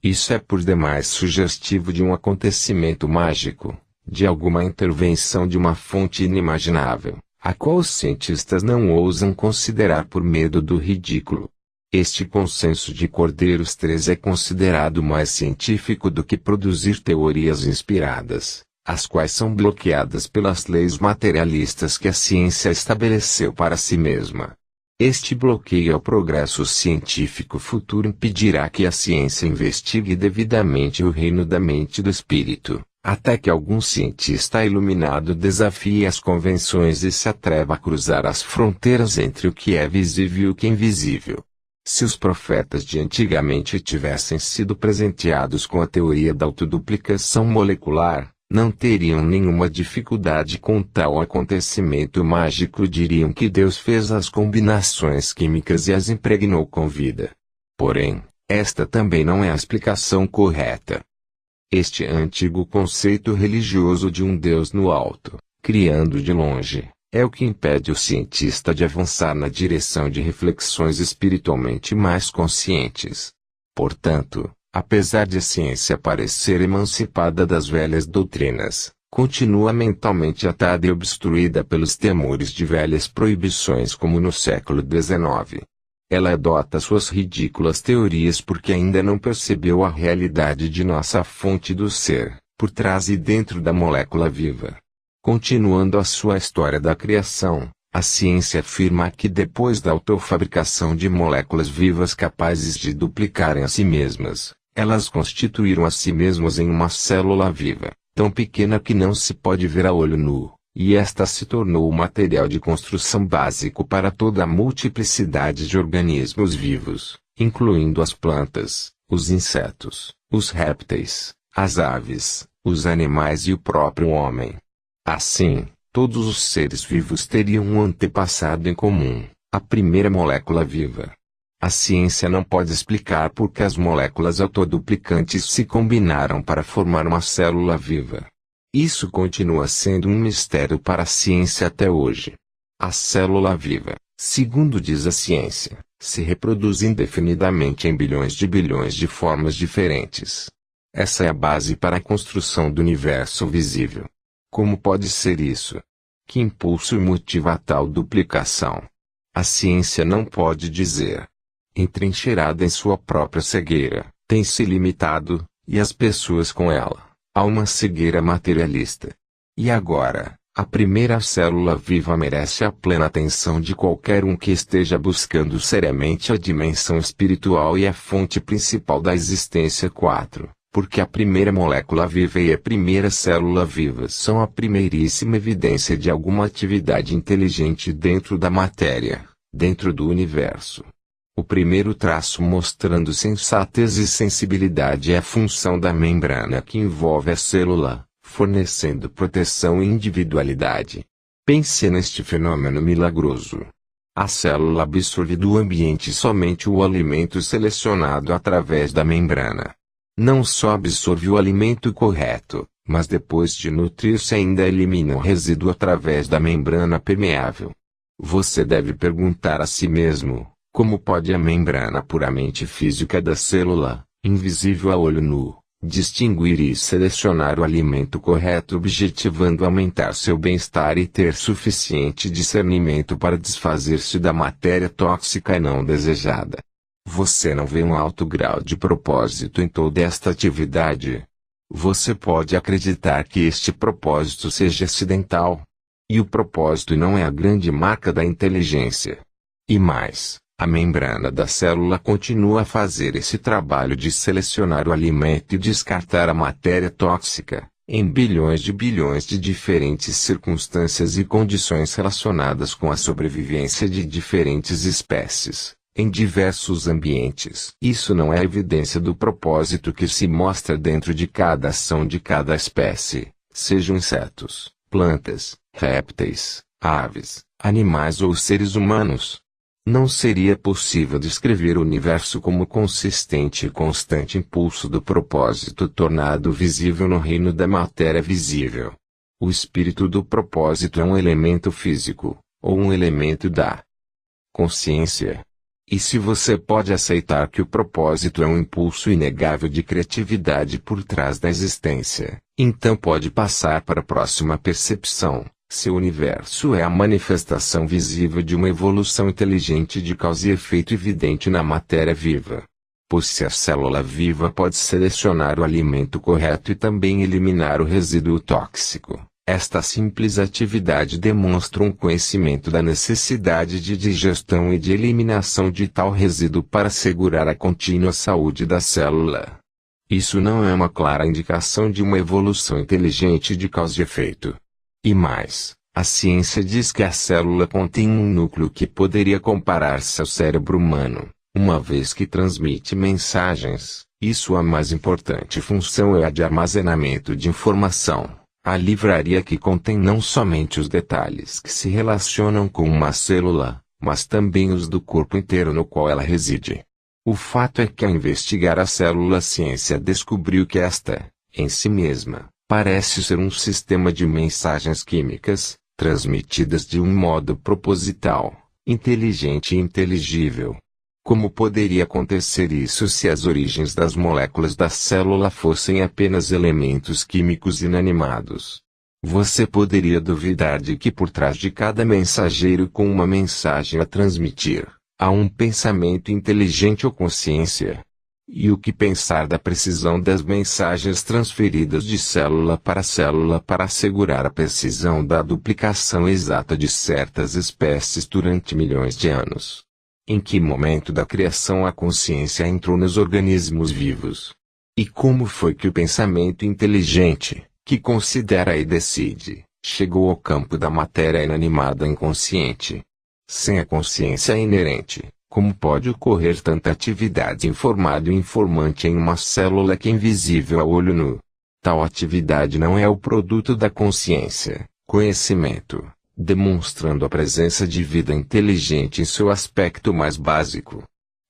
Isso é por demais sugestivo de um acontecimento mágico, de alguma intervenção de uma fonte inimaginável, a qual os cientistas não ousam considerar por medo do ridículo. Este consenso de Cordeiros 3 é considerado mais científico do que produzir teorias inspiradas, as quais são bloqueadas pelas leis materialistas que a ciência estabeleceu para si mesma. Este bloqueio ao progresso científico futuro impedirá que a ciência investigue devidamente o reino da mente e do espírito, até que algum cientista iluminado desafie as convenções e se atreva a cruzar as fronteiras entre o que é visível e o que é invisível. Se os profetas de antigamente tivessem sido presenteados com a teoria da autoduplicação molecular, não teriam nenhuma dificuldade com tal acontecimento mágico. Diriam que Deus fez as combinações químicas e as impregnou com vida. Porém, esta também não é a explicação correta. Este antigo conceito religioso de um Deus no alto, criando de longe, é o que impede o cientista de avançar na direção de reflexões espiritualmente mais conscientes. Portanto, apesar de a ciência parecer emancipada das velhas doutrinas, continua mentalmente atada e obstruída pelos temores de velhas proibições como no século XIX. Ela adota suas ridículas teorias porque ainda não percebeu a realidade de nossa fonte do ser, por trás e dentro da molécula viva. Continuando a sua história da criação, a ciência afirma que depois da autofabricação de moléculas vivas capazes de duplicarem a si mesmas, elas constituíram a si mesmas em uma célula viva, tão pequena que não se pode ver a olho nu, e esta se tornou o material de construção básico para toda a multiplicidade de organismos vivos, incluindo as plantas, os insetos, os répteis, as aves, os animais e o próprio homem. Assim, todos os seres vivos teriam um antepassado em comum, a primeira molécula viva. A ciência não pode explicar por que as moléculas autoduplicantes se combinaram para formar uma célula viva. Isso continua sendo um mistério para a ciência até hoje. A célula viva, segundo diz a ciência, se reproduz indefinidamente em bilhões de formas diferentes. Essa é a base para a construção do universo visível. Como pode ser isso? Que impulso motiva a tal duplicação? A ciência não pode dizer. Entrincheirada em sua própria cegueira, tem se limitado, e as pessoas com ela, a uma cegueira materialista. E agora, a primeira célula viva merece a plena atenção de qualquer um que esteja buscando seriamente a dimensão espiritual e a fonte principal da existência. 4. Porque a primeira molécula viva e a primeira célula viva são a primeiríssima evidência de alguma atividade inteligente dentro da matéria, dentro do universo. O primeiro traço mostrando sensatez e sensibilidade é a função da membrana que envolve a célula, fornecendo proteção e individualidade. Pense neste fenômeno milagroso. A célula absorve do ambiente somente o alimento selecionado através da membrana. Não só absorve o alimento correto, mas depois de nutrir-se ainda elimina o resíduo através da membrana permeável. Você deve perguntar a si mesmo, como pode a membrana puramente física da célula, invisível a olho nu, distinguir e selecionar o alimento correto objetivando aumentar seu bem-estar e ter suficiente discernimento para desfazer-se da matéria tóxica e não desejada? Você não vê um alto grau de propósito em toda esta atividade. Você pode acreditar que este propósito seja acidental. E o propósito não é a grande marca da inteligência. E mais, a membrana da célula continua a fazer esse trabalho de selecionar o alimento e descartar a matéria tóxica, em bilhões de diferentes circunstâncias e condições relacionadas com a sobrevivência de diferentes espécies, em diversos ambientes. Isso não é evidência do propósito que se mostra dentro de cada ação de cada espécie, sejam insetos, plantas, répteis, aves, animais ou seres humanos. Não seria possível descrever o universo como consistente e constante impulso do propósito tornado visível no reino da matéria visível. O espírito do propósito é um elemento físico, ou um elemento da consciência. E se você pode aceitar que o propósito é um impulso inegável de criatividade por trás da existência, então pode passar para a próxima percepção. Seu universo é a manifestação visível de uma evolução inteligente de causa e efeito evidente na matéria viva. Pois se a célula viva pode selecionar o alimento correto e também eliminar o resíduo tóxico, esta simples atividade demonstra um conhecimento da necessidade de digestão e de eliminação de tal resíduo para assegurar a contínua saúde da célula. Isso não é uma clara indicação de uma evolução inteligente de causa e efeito. E mais, a ciência diz que a célula contém um núcleo que poderia comparar-se ao cérebro humano, uma vez que transmite mensagens, e sua mais importante função é a de armazenamento de informação. A livraria que contém não somente os detalhes que se relacionam com uma célula, mas também os do corpo inteiro no qual ela reside. O fato é que ao investigar a célula a ciência descobriu que esta, em si mesma, parece ser um sistema de mensagens químicas, transmitidas de um modo proposital, inteligente e inteligível. Como poderia acontecer isso se as origens das moléculas da célula fossem apenas elementos químicos inanimados? Você poderia duvidar de que por trás de cada mensageiro com uma mensagem a transmitir, há um pensamento inteligente ou consciência. E o que pensar da precisão das mensagens transferidas de célula para assegurar a precisão da duplicação exata de certas espécies durante milhões de anos? Em que momento da criação a consciência entrou nos organismos vivos? E como foi que o pensamento inteligente, que considera e decide, chegou ao campo da matéria inanimada inconsciente? Sem a consciência inerente, como pode ocorrer tanta atividade informada e informante em uma célula que é invisível a olho nu? Tal atividade não é o produto da consciência, conhecimento, demonstrando a presença de vida inteligente em seu aspecto mais básico.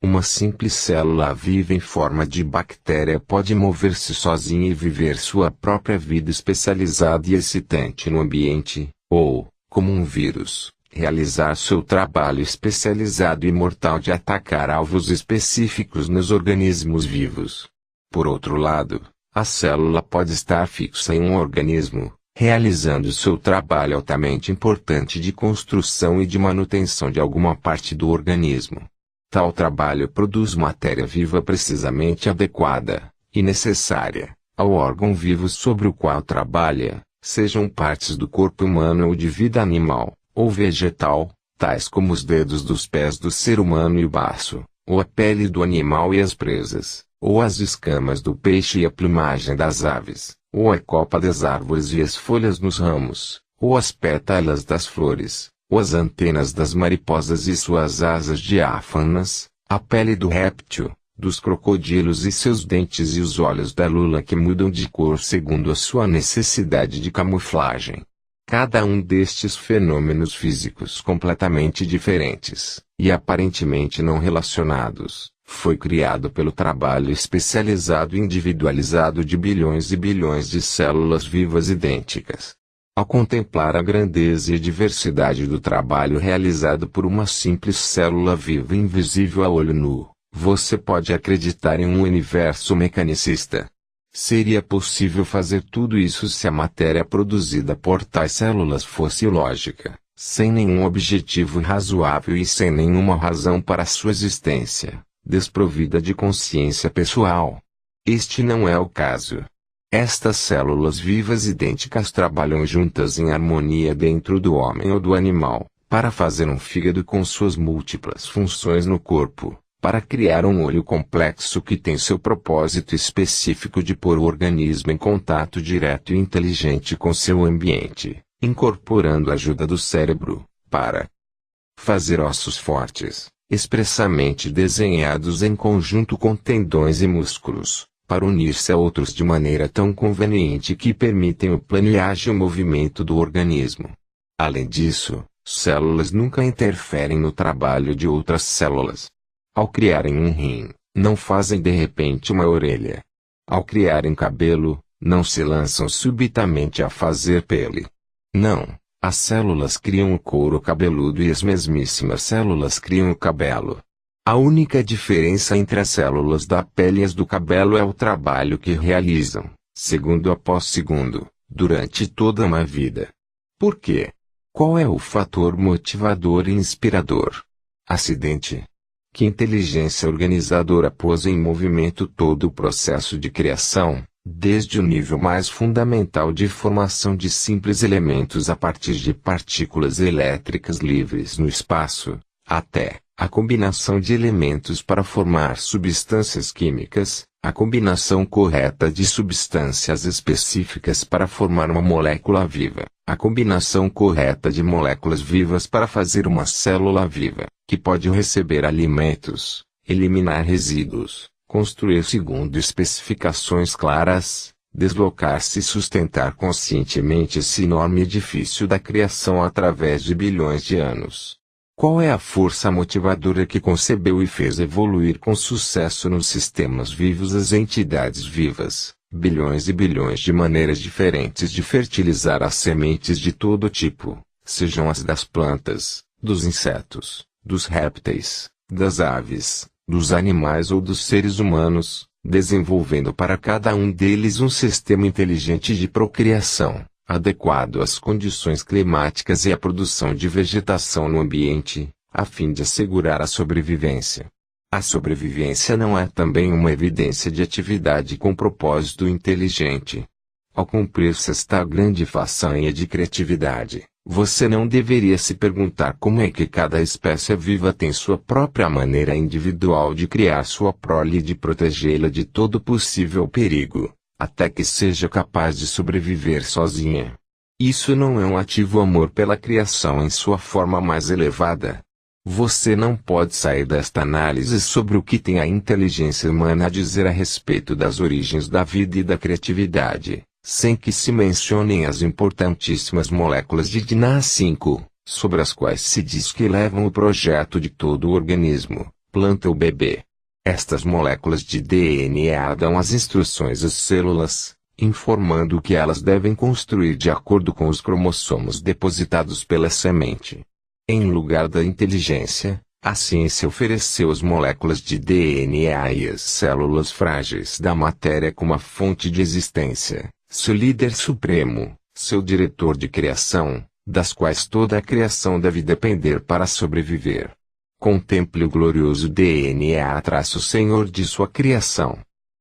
Uma simples célula viva em forma de bactéria pode mover-se sozinha e viver sua própria vida especializada e excitante no ambiente, ou, como um vírus, realizar seu trabalho especializado e mortal de atacar alvos específicos nos organismos vivos. Por outro lado, a célula pode estar fixa em um organismo, realizando seu trabalho altamente importante de construção e de manutenção de alguma parte do organismo. Tal trabalho produz matéria viva precisamente adequada, e necessária, ao órgão vivo sobre o qual trabalha, sejam partes do corpo humano ou de vida animal, ou vegetal, tais como os dedos dos pés do ser humano e o baço, ou a pele do animal e as presas, ou as escamas do peixe e a plumagem das aves, ou a copa das árvores e as folhas nos ramos, ou as pétalas das flores, ou as antenas das mariposas e suas asas diáfanas, a pele do réptil, dos crocodilos e seus dentes e os olhos da lula que mudam de cor segundo a sua necessidade de camuflagem. Cada um destes fenômenos físicos completamente diferentes, e aparentemente não relacionados, foi criado pelo trabalho especializado e individualizado de bilhões e bilhões de células vivas idênticas. Ao contemplar a grandeza e diversidade do trabalho realizado por uma simples célula viva invisível a olho nu, você pode acreditar em um universo mecanicista. Seria possível fazer tudo isso se a matéria produzida por tais células fosse ilógica, sem nenhum objetivo razoável e sem nenhuma razão para sua existência, desprovida de consciência pessoal. Este não é o caso. Estas células vivas idênticas trabalham juntas em harmonia dentro do homem ou do animal, para fazer um fígado com suas múltiplas funções no corpo, para criar um olho complexo que tem seu propósito específico de pôr o organismo em contato direto e inteligente com seu ambiente, incorporando a ajuda do cérebro, para fazer ossos fortes, expressamente desenhados em conjunto com tendões e músculos, para unir-se a outros de maneira tão conveniente que permitem o pleno e ágil movimento do organismo. Além disso, células nunca interferem no trabalho de outras células. Ao criarem um rim, não fazem de repente uma orelha. Ao criarem cabelo, não se lançam subitamente a fazer pele. Não, as células criam o couro cabeludo e as mesmíssimas células criam o cabelo. A única diferença entre as células da pele e as do cabelo é o trabalho que realizam, segundo após segundo, durante toda uma vida. Por quê? Qual é o fator motivador e inspirador? Acidente? Que inteligência organizadora pôs em movimento todo o processo de criação, desde o nível mais fundamental de formação de simples elementos a partir de partículas elétricas livres no espaço, até a combinação de elementos para formar substâncias químicas, a combinação correta de substâncias específicas para formar uma molécula viva, a combinação correta de moléculas vivas para fazer uma célula viva, que pode receber alimentos, eliminar resíduos, construir segundo especificações claras, deslocar-se e sustentar conscientemente esse enorme edifício da criação através de bilhões de anos. Qual é a força motivadora que concebeu e fez evoluir com sucesso nos sistemas vivos as entidades vivas, bilhões e bilhões de maneiras diferentes de fertilizar as sementes de todo tipo, sejam as das plantas, dos insetos, dos répteis, das aves, dos animais ou dos seres humanos, desenvolvendo para cada um deles um sistema inteligente de procriação, adequado às condições climáticas e à produção de vegetação no ambiente, a fim de assegurar a sobrevivência. A sobrevivência não é também uma evidência de atividade com propósito inteligente. Ao cumprir-se esta grande façanha de criatividade, você não deveria se perguntar como é que cada espécie viva tem sua própria maneira individual de criar sua prole e de protegê-la de todo possível perigo, até que seja capaz de sobreviver sozinha. Isso não é um ativo amor pela criação em sua forma mais elevada. Você não pode sair desta análise sobre o que tem a inteligência humana a dizer a respeito das origens da vida e da criatividade, sem que se mencionem as importantíssimas moléculas de DNA5, sobre as quais se diz que levam o projeto de todo o organismo, planta ou bebê. Estas moléculas de DNA dão as instruções às células, informando o que elas devem construir de acordo com os cromossomos depositados pela semente. Em lugar da inteligência, a ciência ofereceu as moléculas de DNA e as células frágeis da matéria como a fonte de existência, seu líder supremo, seu diretor de criação, das quais toda a criação deve depender para sobreviver. Contemple o glorioso DNA-Senhor de sua criação.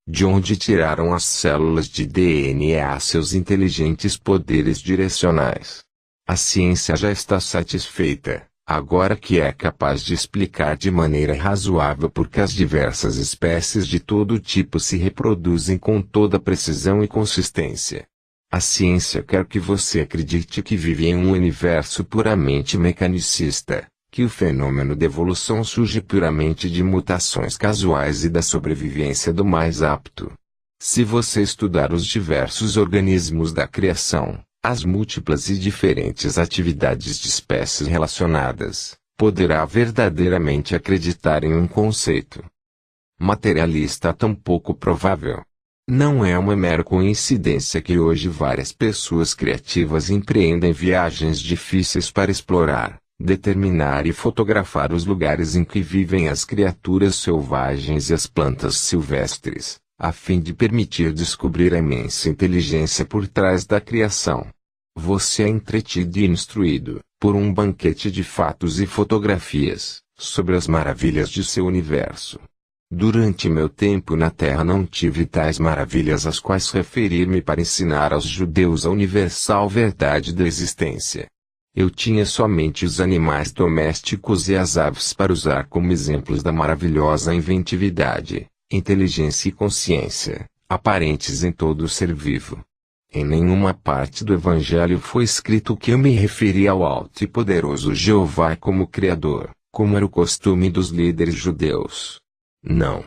De onde tiraram as células de DNA seus inteligentes poderes direcionais? A ciência já está satisfeita, Agora que é capaz de explicar de maneira razoável por que as diversas espécies de todo tipo se reproduzem com toda precisão e consistência. A ciência quer que você acredite que vive em um universo puramente mecanicista, que o fenômeno da evolução surge puramente de mutações casuais e da sobrevivência do mais apto. Se você estudar os diversos organismos da criação, as múltiplas e diferentes atividades de espécies relacionadas, poderá verdadeiramente acreditar em um conceito materialista tão pouco provável. Não é uma mera coincidência que hoje várias pessoas criativas empreendem viagens difíceis para explorar, determinar e fotografar os lugares em que vivem as criaturas selvagens e as plantas silvestres, a fim de permitir descobrir a imensa inteligência por trás da criação. Você é entretido e instruído, por um banquete de fatos e fotografias, sobre as maravilhas de seu universo. Durante meu tempo na Terra não tive tais maravilhas às quais referir-me para ensinar aos judeus a universal verdade da existência. Eu tinha somente os animais domésticos e as aves para usar como exemplos da maravilhosa inventividade, inteligência e consciência, aparentes em todo ser vivo. Em nenhuma parte do Evangelho foi escrito que eu me referi ao alto e poderoso Jeová como Criador, como era o costume dos líderes judeus. Não.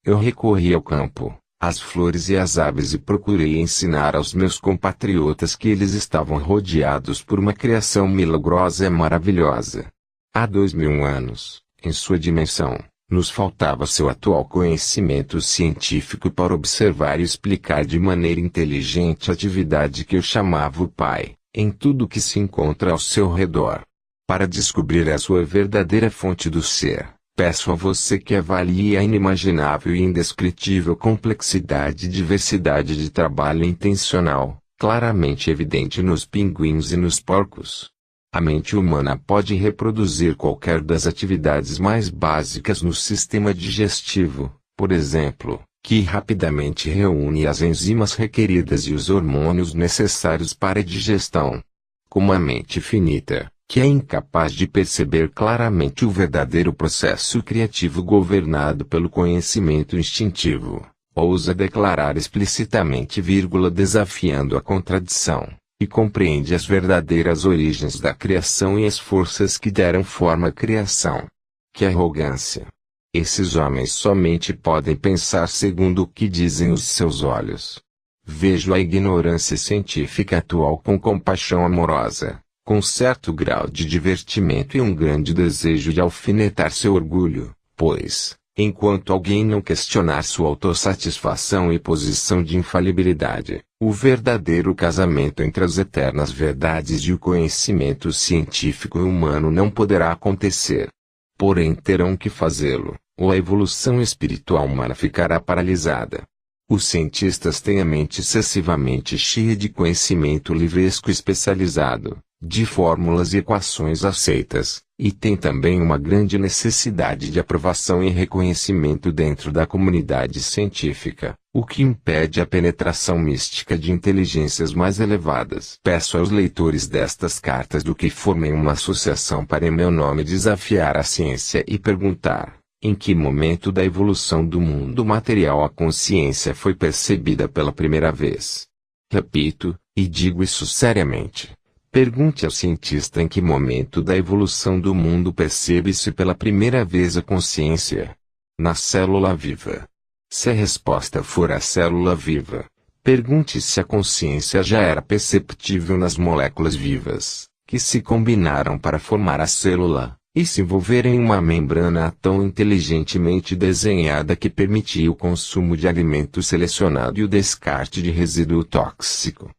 Eu recorri ao campo, às flores e às aves e procurei ensinar aos meus compatriotas que eles estavam rodeados por uma criação milagrosa e maravilhosa. Há 2000 anos, em sua dimensão, nos faltava seu atual conhecimento científico para observar e explicar de maneira inteligente a atividade que eu chamava o Pai, em tudo que se encontra ao seu redor. Para descobrir a sua verdadeira fonte do ser, peço a você que avalie a inimaginável e indescritível complexidade e diversidade de trabalho intencional, claramente evidente nos pinguins e nos porcos. A mente humana pode reproduzir qualquer das atividades mais básicas no sistema digestivo, por exemplo, que rapidamente reúne as enzimas requeridas e os hormônios necessários para a digestão. Como a mente finita, que é incapaz de perceber claramente o verdadeiro processo criativo governado pelo conhecimento instintivo, ousa declarar explicitamente, desafiando a contradição, e compreende as verdadeiras origens da criação e as forças que deram forma à criação. Que arrogância! Esses homens somente podem pensar segundo o que dizem os seus olhos. Vejo a ignorância científica atual com compaixão amorosa, com certo grau de divertimento e um grande desejo de alfinetar seu orgulho, pois, enquanto alguém não questionar sua autossatisfação e posição de infalibilidade, o verdadeiro casamento entre as eternas verdades e o conhecimento científico e humano não poderá acontecer. Porém terão que fazê-lo, ou a evolução espiritual humana ficará paralisada. Os cientistas têm a mente excessivamente cheia de conhecimento livresco especializado, de fórmulas e equações aceitas, e têm também uma grande necessidade de aprovação e reconhecimento dentro da comunidade científica, o que impede a penetração mística de inteligências mais elevadas. Peço aos leitores destas cartas do que formem uma associação para em meu nome desafiar a ciência e perguntar: em que momento da evolução do mundo material a consciência foi percebida pela primeira vez? Repito, e digo isso seriamente. Pergunte ao cientista em que momento da evolução do mundo percebe-se pela primeira vez a consciência. Na célula viva. Se a resposta for a célula viva, pergunte se a consciência já era perceptível nas moléculas vivas, que se combinaram para formar a célula, e se envolverem em uma membrana tão inteligentemente desenhada que permitia o consumo de alimento selecionado e o descarte de resíduo tóxico.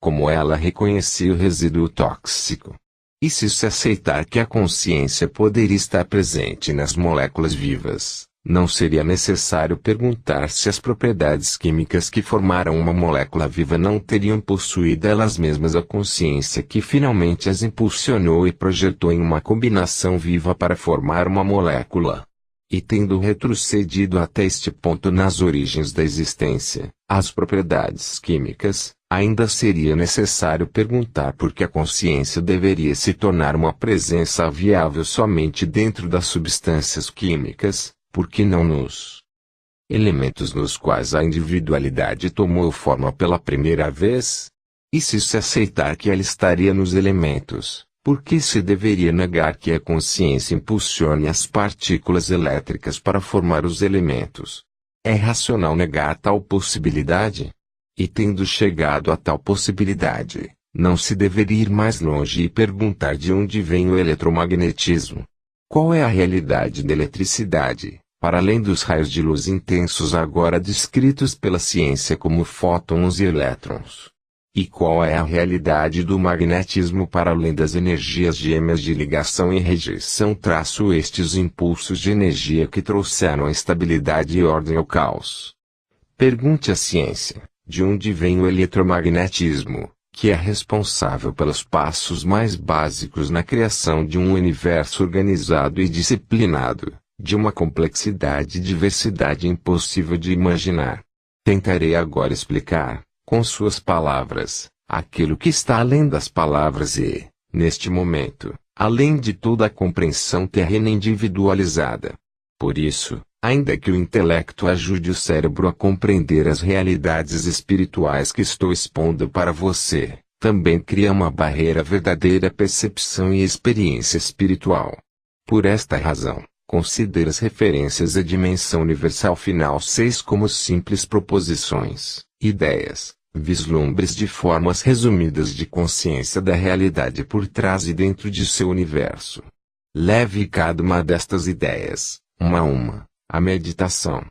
Como ela reconhecia o resíduo tóxico? E se aceitar que a consciência poderia estar presente nas moléculas vivas, não seria necessário perguntar se as propriedades químicas que formaram uma molécula viva não teriam possuído elas mesmas a consciência que finalmente as impulsionou e projetou em uma combinação viva para formar uma molécula. E tendo retrocedido até este ponto nas origens da existência, as propriedades químicas, Ainda seria necessário perguntar por que a consciência deveria se tornar uma presença viável somente dentro das substâncias químicas, por que não nos elementos nos quais a individualidade tomou forma pela primeira vez? E se aceitar que ela estaria nos elementos, por que se deveria negar que a consciência impulsione as partículas elétricas para formar os elementos? É racional negar tal possibilidade? E tendo chegado a tal possibilidade, não se deveria ir mais longe e perguntar de onde vem o eletromagnetismo? Qual é a realidade da eletricidade, para além dos raios de luz intensos agora descritos pela ciência como fótons e elétrons? E qual é a realidade do magnetismo para além das energias gêmeas de ligação e rejeição? Estes impulsos de energia que trouxeram a estabilidade e ordem ao caos. Pergunte à ciência, de onde vem o eletromagnetismo, que é responsável pelos passos mais básicos na criação de um universo organizado e disciplinado, de uma complexidade e diversidade impossível de imaginar. Tentarei agora explicar, com suas palavras, aquilo que está além das palavras e, neste momento, além de toda a compreensão terrena individualizada. Por isso, ainda que o intelecto ajude o cérebro a compreender as realidades espirituais que estou expondo para você, também cria uma barreira à verdadeira percepção e experiência espiritual. Por esta razão, considere as referências à dimensão universal final 6 como simples proposições, ideias, vislumbres de formas resumidas de consciência da realidade por trás e dentro de seu universo. Leve cada uma destas ideias, uma a uma, à meditação.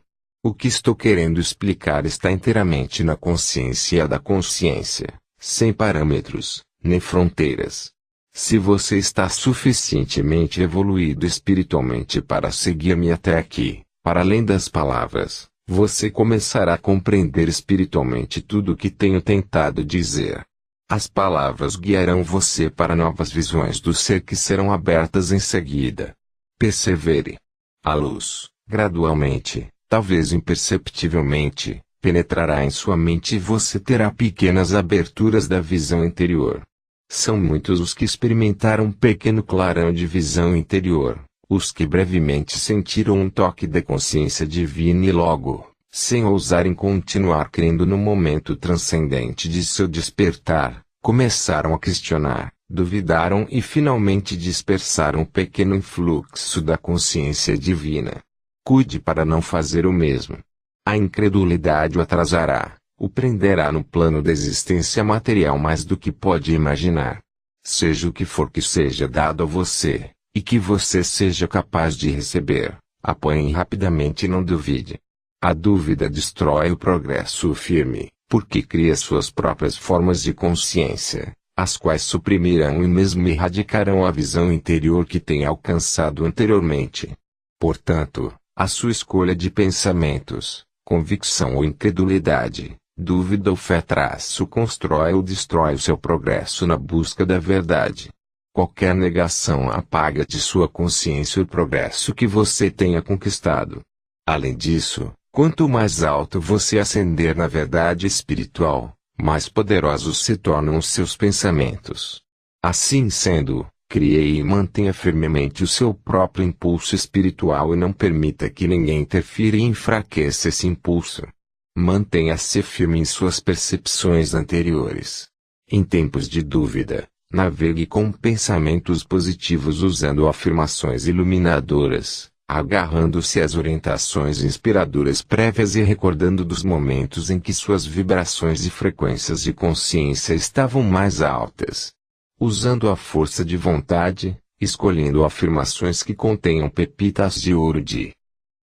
O que estou querendo explicar está inteiramente na consciência da consciência, sem parâmetros, nem fronteiras. Se você está suficientemente evoluído espiritualmente para seguir-me até aqui, para além das palavras, você começará a compreender espiritualmente tudo o que tenho tentado dizer. As palavras guiarão você para novas visões do ser que serão abertas em seguida. Persevere. A luz, gradualmente, talvez imperceptivelmente, penetrará em sua mente e você terá pequenas aberturas da visão interior. São muitos os que experimentaram um pequeno clarão de visão interior, os que brevemente sentiram um toque da consciência divina e logo, sem ousarem continuar crendo no momento transcendente de seu despertar, começaram a questionar, duvidaram e finalmente dispersaram o pequeno influxo da consciência divina. Cuide para não fazer o mesmo. A incredulidade o atrasará, o prenderá no plano da existência material mais do que pode imaginar. Seja o que for que seja dado a você, e que você seja capaz de receber, apoie rapidamente e não duvide. A dúvida destrói o progresso firme, porque cria suas próprias formas de consciência, as quais suprimirão e mesmo erradicarão a visão interior que tem alcançado anteriormente. Portanto, a sua escolha de pensamentos, convicção ou incredulidade, dúvida ou fé constrói ou destrói o seu progresso na busca da verdade. Qualquer negação apaga de sua consciência o progresso que você tenha conquistado. Além disso, quanto mais alto você ascender na verdade espiritual, mais poderosos se tornam os seus pensamentos. Assim sendo, crie e mantenha firmemente o seu próprio impulso espiritual e não permita que ninguém interfira e enfraqueça esse impulso. Mantenha-se firme em suas percepções anteriores. Em tempos de dúvida, navegue com pensamentos positivos usando afirmações iluminadoras, agarrando-se às orientações inspiradoras prévias e recordando dos momentos em que suas vibrações e frequências de consciência estavam mais altas. Usando a força de vontade, escolhendo afirmações que contenham pepitas de ouro de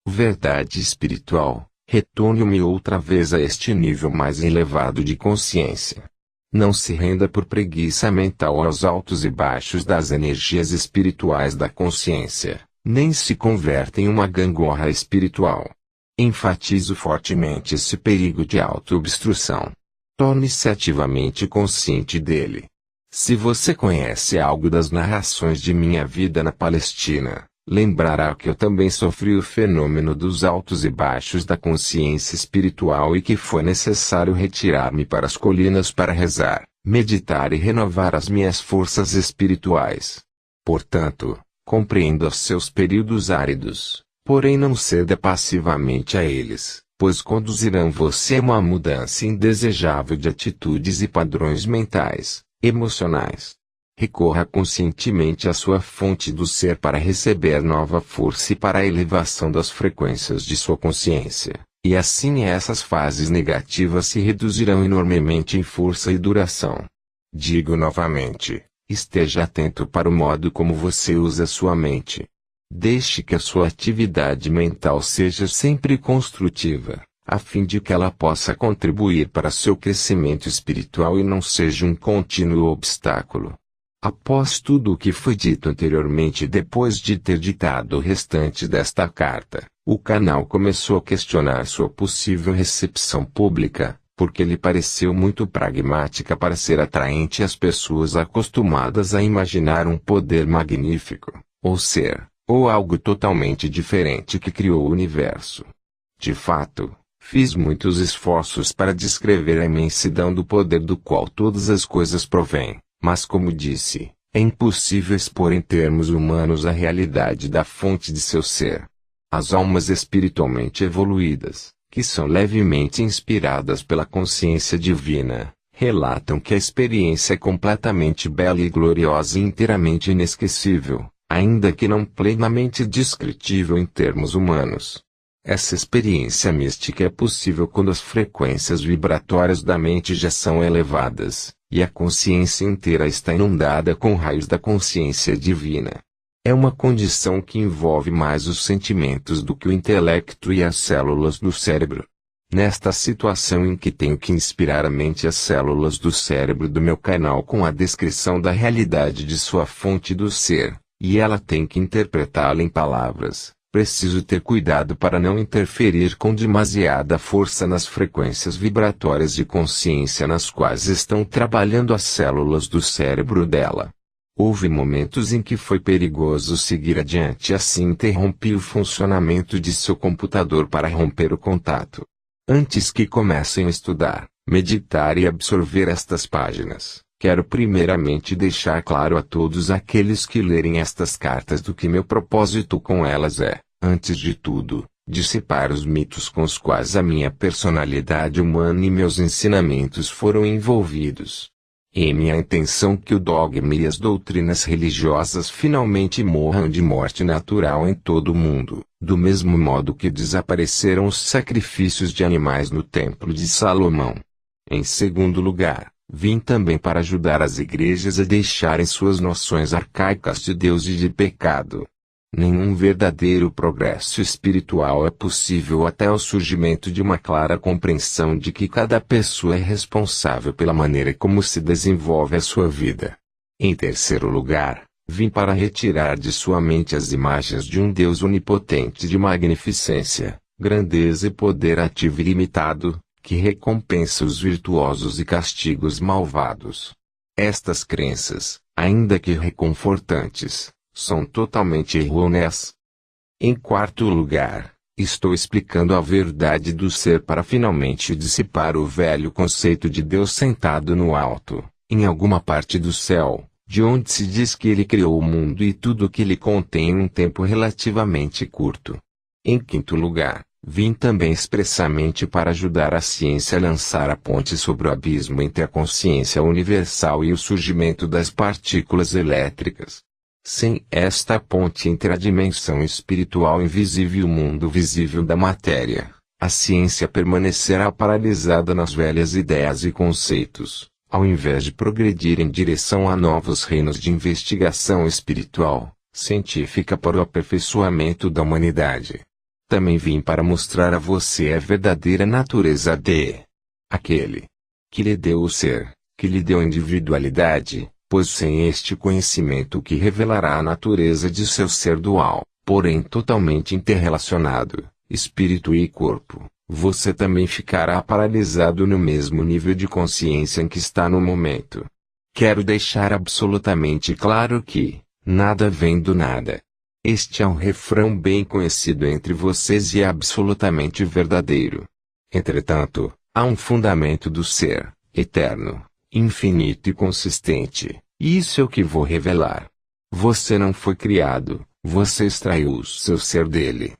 verdade espiritual, retorne-me outra vez a este nível mais elevado de consciência. Não se renda por preguiça mental aos altos e baixos das energias espirituais da consciência, nem se converta em uma gangorra espiritual. Enfatizo fortemente esse perigo de autoobstrução. Torne-se ativamente consciente dele. Se você conhece algo das narrações de minha vida na Palestina, Lembrará que eu também sofri o fenômeno dos altos e baixos da consciência espiritual e que foi necessário retirar-me para as colinas para rezar, meditar e renovar as minhas forças espirituais. Portanto, compreenda os seus períodos áridos, porém não ceda passivamente a eles, pois conduzirão você a uma mudança indesejável de atitudes e padrões mentais, emocionais. Recorra conscientemente à sua fonte do ser para receber nova força e para a elevação das frequências de sua consciência, e assim essas fases negativas se reduzirão enormemente em força e duração. Digo novamente, esteja atento para o modo como você usa sua mente. Deixe que a sua atividade mental seja sempre construtiva, a fim de que ela possa contribuir para seu crescimento espiritual e não seja um contínuo obstáculo. Após tudo o que foi dito anteriormente e depois de ter ditado o restante desta carta, o canal começou a questionar sua possível recepção pública, porque lhe pareceu muito pragmática para ser atraente às pessoas acostumadas a imaginar um poder magnífico, ou ser, ou algo totalmente diferente que criou o universo. De fato, fiz muitos esforços para descrever a imensidão do poder do qual todas as coisas provêm. Mas como disse, é impossível expor em termos humanos a realidade da fonte de seu ser. As almas espiritualmente evoluídas, que são levemente inspiradas pela consciência divina, relatam que a experiência é completamente bela e gloriosa e inteiramente inesquecível, ainda que não plenamente descritível em termos humanos. Essa experiência mística é possível quando as frequências vibratórias da mente já são elevadas, e a consciência inteira está inundada com raios da consciência divina. É uma condição que envolve mais os sentimentos do que o intelecto e as células do cérebro. Nesta situação em que tenho que inspirar a mente e as células do cérebro do meu canal com a descrição da realidade de sua fonte do ser, e ela tem que interpretá-la em palavras, preciso ter cuidado para não interferir com demasiada força nas frequências vibratórias de consciência nas quais estão trabalhando as células do cérebro dela. Houve momentos em que foi perigoso seguir adiante e assim interrompi o funcionamento de seu computador para romper o contato. Antes que comecem a estudar, meditar e absorver estas páginas, quero primeiramente deixar claro a todos aqueles que lerem estas cartas do que meu propósito com elas é, antes de tudo, dissipar os mitos com os quais a minha personalidade humana e meus ensinamentos foram envolvidos. É minha intenção que o dogma e as doutrinas religiosas finalmente morram de morte natural em todo o mundo, do mesmo modo que desapareceram os sacrifícios de animais no Templo de Salomão. Em segundo lugar, vim também para ajudar as igrejas a deixarem suas noções arcaicas de Deus e de pecado. Nenhum verdadeiro progresso espiritual é possível até o surgimento de uma clara compreensão de que cada pessoa é responsável pela maneira como se desenvolve a sua vida. Em terceiro lugar, vim para retirar de sua mente as imagens de um Deus onipotente de magnificência, grandeza e poder ativo e ilimitado, que recompensa os virtuosos e castiga os malvados. Estas crenças, ainda que reconfortantes, são totalmente errôneas. Em quarto lugar, estou explicando a verdade do ser para finalmente dissipar o velho conceito de Deus sentado no alto, em alguma parte do céu, de onde se diz que ele criou o mundo e tudo o que ele contém em um tempo relativamente curto. Em quinto lugar, vim também expressamente para ajudar a ciência a lançar a ponte sobre o abismo entre a consciência universal e o surgimento das partículas elétricas. Sem esta ponte entre a dimensão espiritual invisível e o mundo visível da matéria, a ciência permanecerá paralisada nas velhas ideias e conceitos, ao invés de progredir em direção a novos reinos de investigação espiritual, científica para o aperfeiçoamento da humanidade. Também vim para mostrar a você a verdadeira natureza de aquele que lhe deu o ser, que lhe deu individualidade, pois sem este conhecimento que revelará a natureza de seu ser dual, porém totalmente interrelacionado, espírito e corpo, você também ficará paralisado no mesmo nível de consciência em que está no momento. Quero deixar absolutamente claro que nada vem do nada. Este é um refrão bem conhecido entre vocês e é absolutamente verdadeiro. Entretanto, há um fundamento do ser, eterno, infinito e consistente, e isso é o que vou revelar. Você não foi criado, você extraiu o seu ser dele.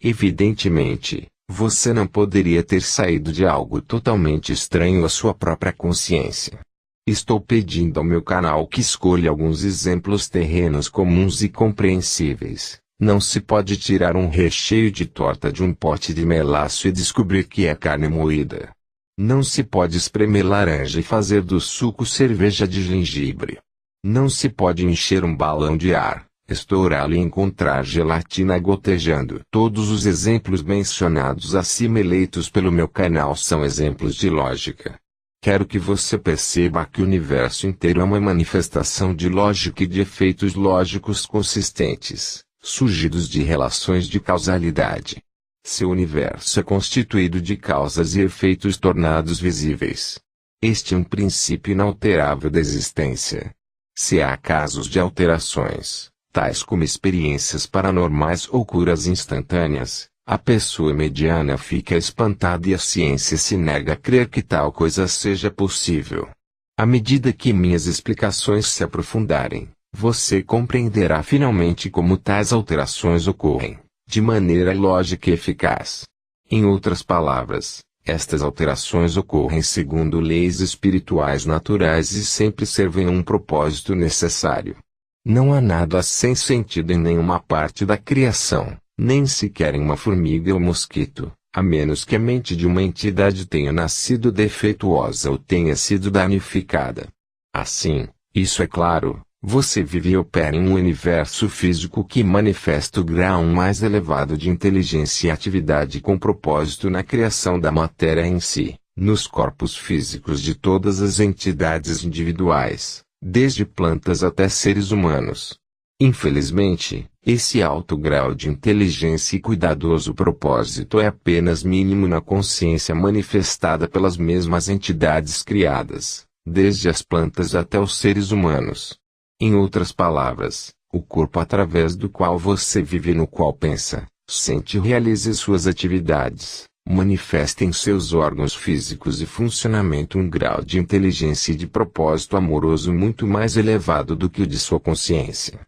Evidentemente, você não poderia ter saído de algo totalmente estranho à sua própria consciência. Estou pedindo ao meu canal que escolha alguns exemplos terrenos comuns e compreensíveis. Não se pode tirar um recheio de torta de um pote de melaço e descobrir que é carne moída. Não se pode espremer laranja e fazer do suco cerveja de gengibre. Não se pode encher um balão de ar, estourá-lo e encontrar gelatina gotejando. Todos os exemplos mencionados acima eleitos pelo meu canal são exemplos de lógica. Quero que você perceba que o universo inteiro é uma manifestação de lógica e de efeitos lógicos consistentes, surgidos de relações de causalidade. Seu universo é constituído de causas e efeitos tornados visíveis. Este é um princípio inalterável da existência. Se há casos de alterações, tais como experiências paranormais ou curas instantâneas, a pessoa mediana fica espantada e a ciência se nega a crer que tal coisa seja possível. À medida que minhas explicações se aprofundarem, você compreenderá finalmente como tais alterações ocorrem, de maneira lógica e eficaz. Em outras palavras, estas alterações ocorrem segundo leis espirituais naturais e sempre servem a um propósito necessário. Não há nada sem sentido em nenhuma parte da criação, nem sequer em uma formiga ou mosquito, a menos que a mente de uma entidade tenha nascido defeituosa ou tenha sido danificada. Assim, isso é claro, você vive e opera em um universo físico que manifesta o grau mais elevado de inteligência e atividade com propósito na criação da matéria em si, nos corpos físicos de todas as entidades individuais, desde plantas até seres humanos. Infelizmente, esse alto grau de inteligência e cuidadoso propósito é apenas mínimo na consciência manifestada pelas mesmas entidades criadas, desde as plantas até os seres humanos. Em outras palavras, o corpo através do qual você vive e no qual pensa, sente e realiza suas atividades, manifesta em seus órgãos físicos e funcionamento um grau de inteligência e de propósito amoroso muito mais elevado do que o de sua consciência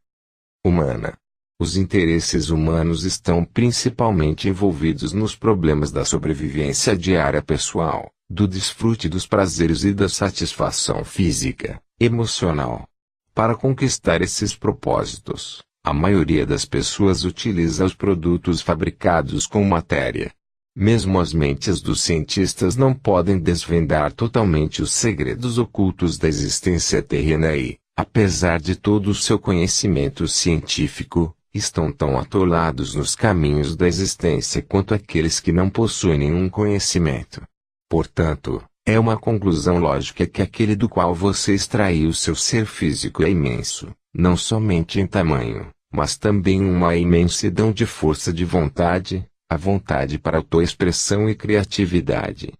humana. Os interesses humanos estão principalmente envolvidos nos problemas da sobrevivência diária pessoal, do desfrute dos prazeres e da satisfação física, emocional. Para conquistar esses propósitos, a maioria das pessoas utiliza os produtos fabricados com matéria. Mesmo as mentes dos cientistas não podem desvendar totalmente os segredos ocultos da existência terrena e, apesar de todo o seu conhecimento científico, estão tão atolados nos caminhos da existência quanto aqueles que não possuem nenhum conhecimento. Portanto, é uma conclusão lógica que aquele do qual você extraiu seu ser físico é imenso, não somente em tamanho, mas também uma imensidão de força de vontade, a vontade para autoexpressão e criatividade.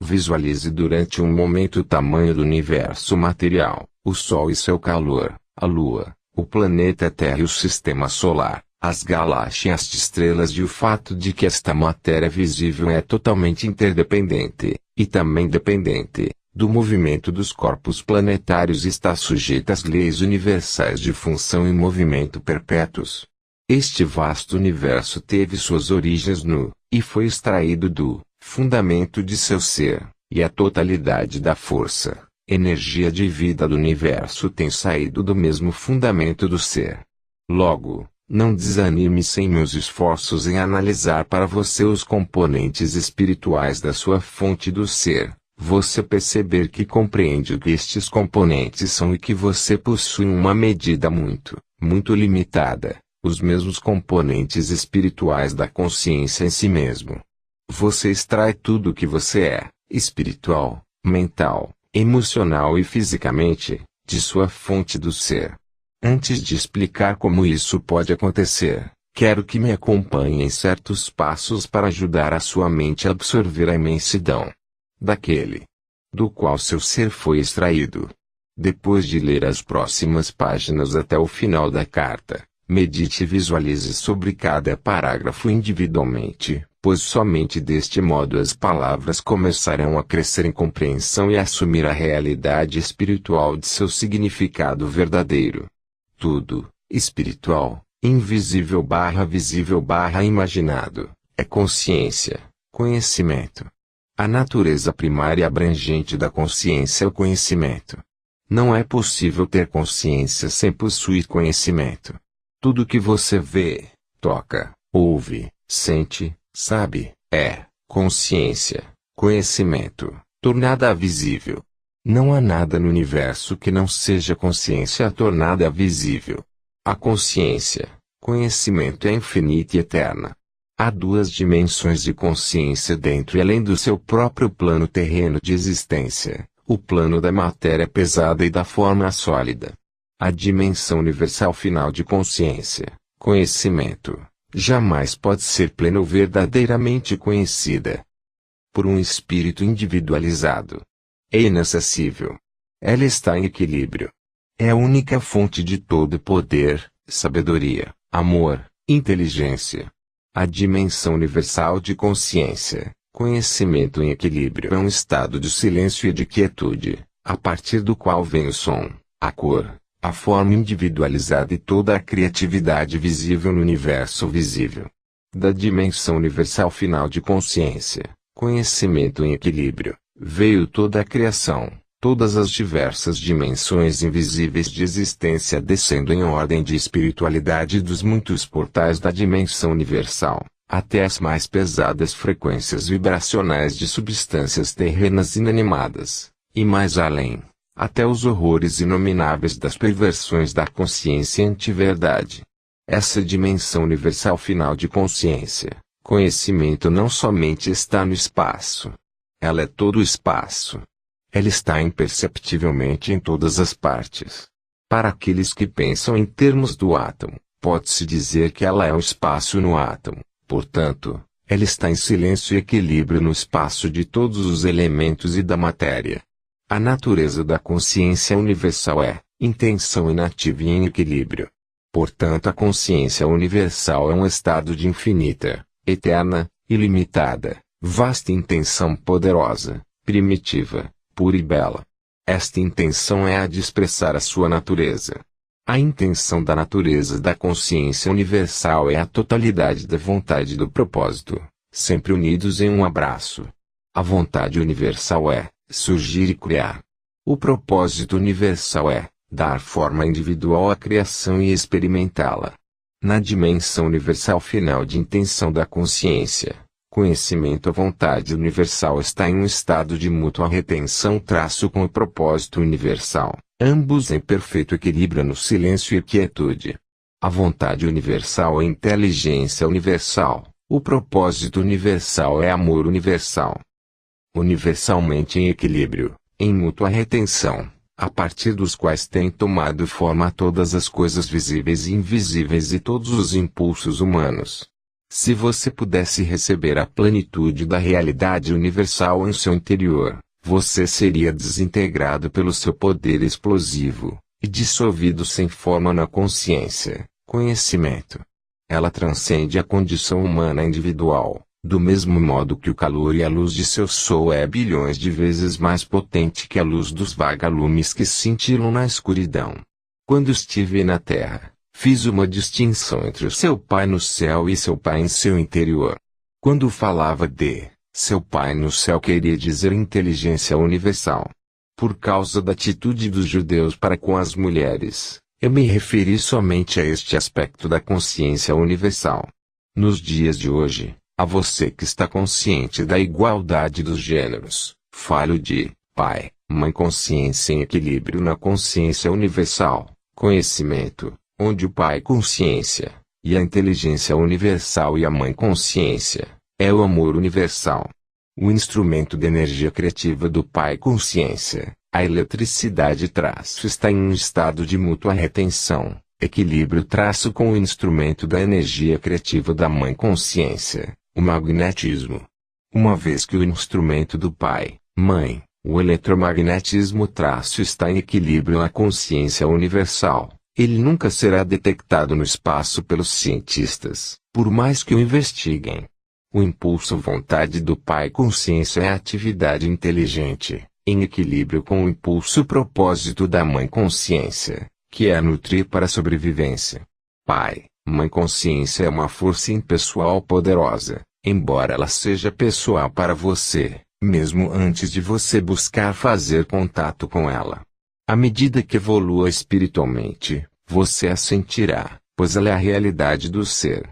Visualize durante um momento o tamanho do universo material, o Sol e seu calor, a Lua, o planeta Terra e o Sistema Solar, as galáxias de estrelas e o fato de que esta matéria visível é totalmente interdependente, e também dependente, do movimento dos corpos planetários e está sujeita às leis universais de função e movimento perpétuos. Este vasto universo teve suas origens no, e foi extraído do, fundamento de seu ser, e a totalidade da força, energia de vida do universo tem saído do mesmo fundamento do ser. Logo, não desanime sem meus esforços em analisar para você os componentes espirituais da sua fonte do ser, você perceber que compreende o que estes componentes são e que você possui uma medida muito, muito limitada, os mesmos componentes espirituais da consciência em si mesmo. Você extrai tudo o que você é, espiritual, mental, emocional e fisicamente, de sua fonte do ser. Antes de explicar como isso pode acontecer, quero que me acompanhe em certos passos para ajudar a sua mente a absorver a imensidão daquele do qual seu ser foi extraído. Depois de ler as próximas páginas até o final da carta, Medite e visualize sobre cada parágrafo individualmente, pois somente deste modo as palavras começarão a crescer em compreensão e assumir a realidade espiritual de seu significado verdadeiro. Tudo, espiritual, invisível / visível / imaginado, é consciência, conhecimento. A natureza primária e abrangente da consciência é o conhecimento. Não é possível ter consciência sem possuir conhecimento. Tudo que você vê, toca, ouve, sente, sabe, é consciência, conhecimento, tornada visível. Não há nada no universo que não seja consciência tornada visível. A consciência, conhecimento é infinita e eterna. Há duas dimensões de consciência dentro e além do seu próprio plano terreno de existência, o plano da matéria pesada e da forma sólida. A dimensão universal final de consciência, conhecimento, jamais pode ser plena ou verdadeiramente conhecida por um espírito individualizado. É inacessível. Ela está em equilíbrio. É a única fonte de todo poder, sabedoria, amor, inteligência. A dimensão universal de consciência, conhecimento em equilíbrio é um estado de silêncio e de quietude, a partir do qual vem o som, a cor, a forma individualizada e toda a criatividade visível no universo visível. Da dimensão universal final de consciência, conhecimento em equilíbrio, veio toda a criação, todas as diversas dimensões invisíveis de existência descendo em ordem de espiritualidade dos muitos portais da dimensão universal, até as mais pesadas frequências vibracionais de substâncias terrenas inanimadas, e mais além, até os horrores inomináveis das perversões da consciência anti-verdade. Essa dimensão universal final de consciência, conhecimento não somente está no espaço. Ela é todo o espaço. Ela está imperceptivelmente em todas as partes. Para aqueles que pensam em termos do átomo, pode-se dizer que ela é o espaço no átomo, portanto, ela está em silêncio e equilíbrio no espaço de todos os elementos e da matéria. A natureza da consciência universal é intenção inativa e em equilíbrio. Portanto, a consciência universal é um estado de infinita, eterna, ilimitada, vasta intenção poderosa, primitiva, pura e bela. Esta intenção é a de expressar a sua natureza. A intenção da natureza da consciência universal é a totalidade da vontade e do propósito, sempre unidos em um abraço. A vontade universal é surgir e criar. O propósito universal é dar forma individual à criação e experimentá-la. Na dimensão universal final de intenção da consciência, conhecimento, a vontade universal está em um estado de mútua retenção com o propósito universal, ambos em perfeito equilíbrio no silêncio e quietude. A vontade universal é inteligência universal, o propósito universal é amor universal. Universalmente em equilíbrio, em mútua retenção, a partir dos quais têm tomado forma todas as coisas visíveis e invisíveis e todos os impulsos humanos. Se você pudesse receber a plenitude da realidade universal em seu interior, você seria desintegrado pelo seu poder explosivo, e dissolvido sem forma na consciência, conhecimento. Ela transcende a condição humana individual, do mesmo modo que o calor e a luz de seu sol é bilhões de vezes mais potente que a luz dos vagalumes que cintilam na escuridão. Quando estive na Terra, fiz uma distinção entre o seu Pai no céu e seu Pai em seu interior. Quando falava de seu Pai no céu queria dizer inteligência universal. Por causa da atitude dos judeus para com as mulheres, eu me referi somente a este aspecto da consciência universal. Nos dias de hoje, a você que está consciente da igualdade dos gêneros, falo de Pai, Mãe, consciência em equilíbrio na consciência universal, conhecimento, onde o Pai consciência, e a inteligência universal e a Mãe consciência, é o amor universal. O instrumento de energia criativa do Pai consciência, a eletricidade está em um estado de mútua retenção, equilíbrio com o instrumento da energia criativa da Mãe consciência, o magnetismo. Uma vez que o instrumento do Pai, Mãe, o eletromagnetismo está em equilíbrio na consciência universal, Ele nunca será detectado no espaço pelos cientistas, por mais que o investiguem. O impulso vontade do Pai consciência é a atividade inteligente, em equilíbrio com o impulso propósito da Mãe consciência, que é a nutrir para a sobrevivência. Pai, Mãe consciência é uma força impessoal poderosa, embora ela seja pessoal para você, mesmo antes de você buscar fazer contato com ela. À medida que evolua espiritualmente, você a sentirá, pois ela é a realidade do ser.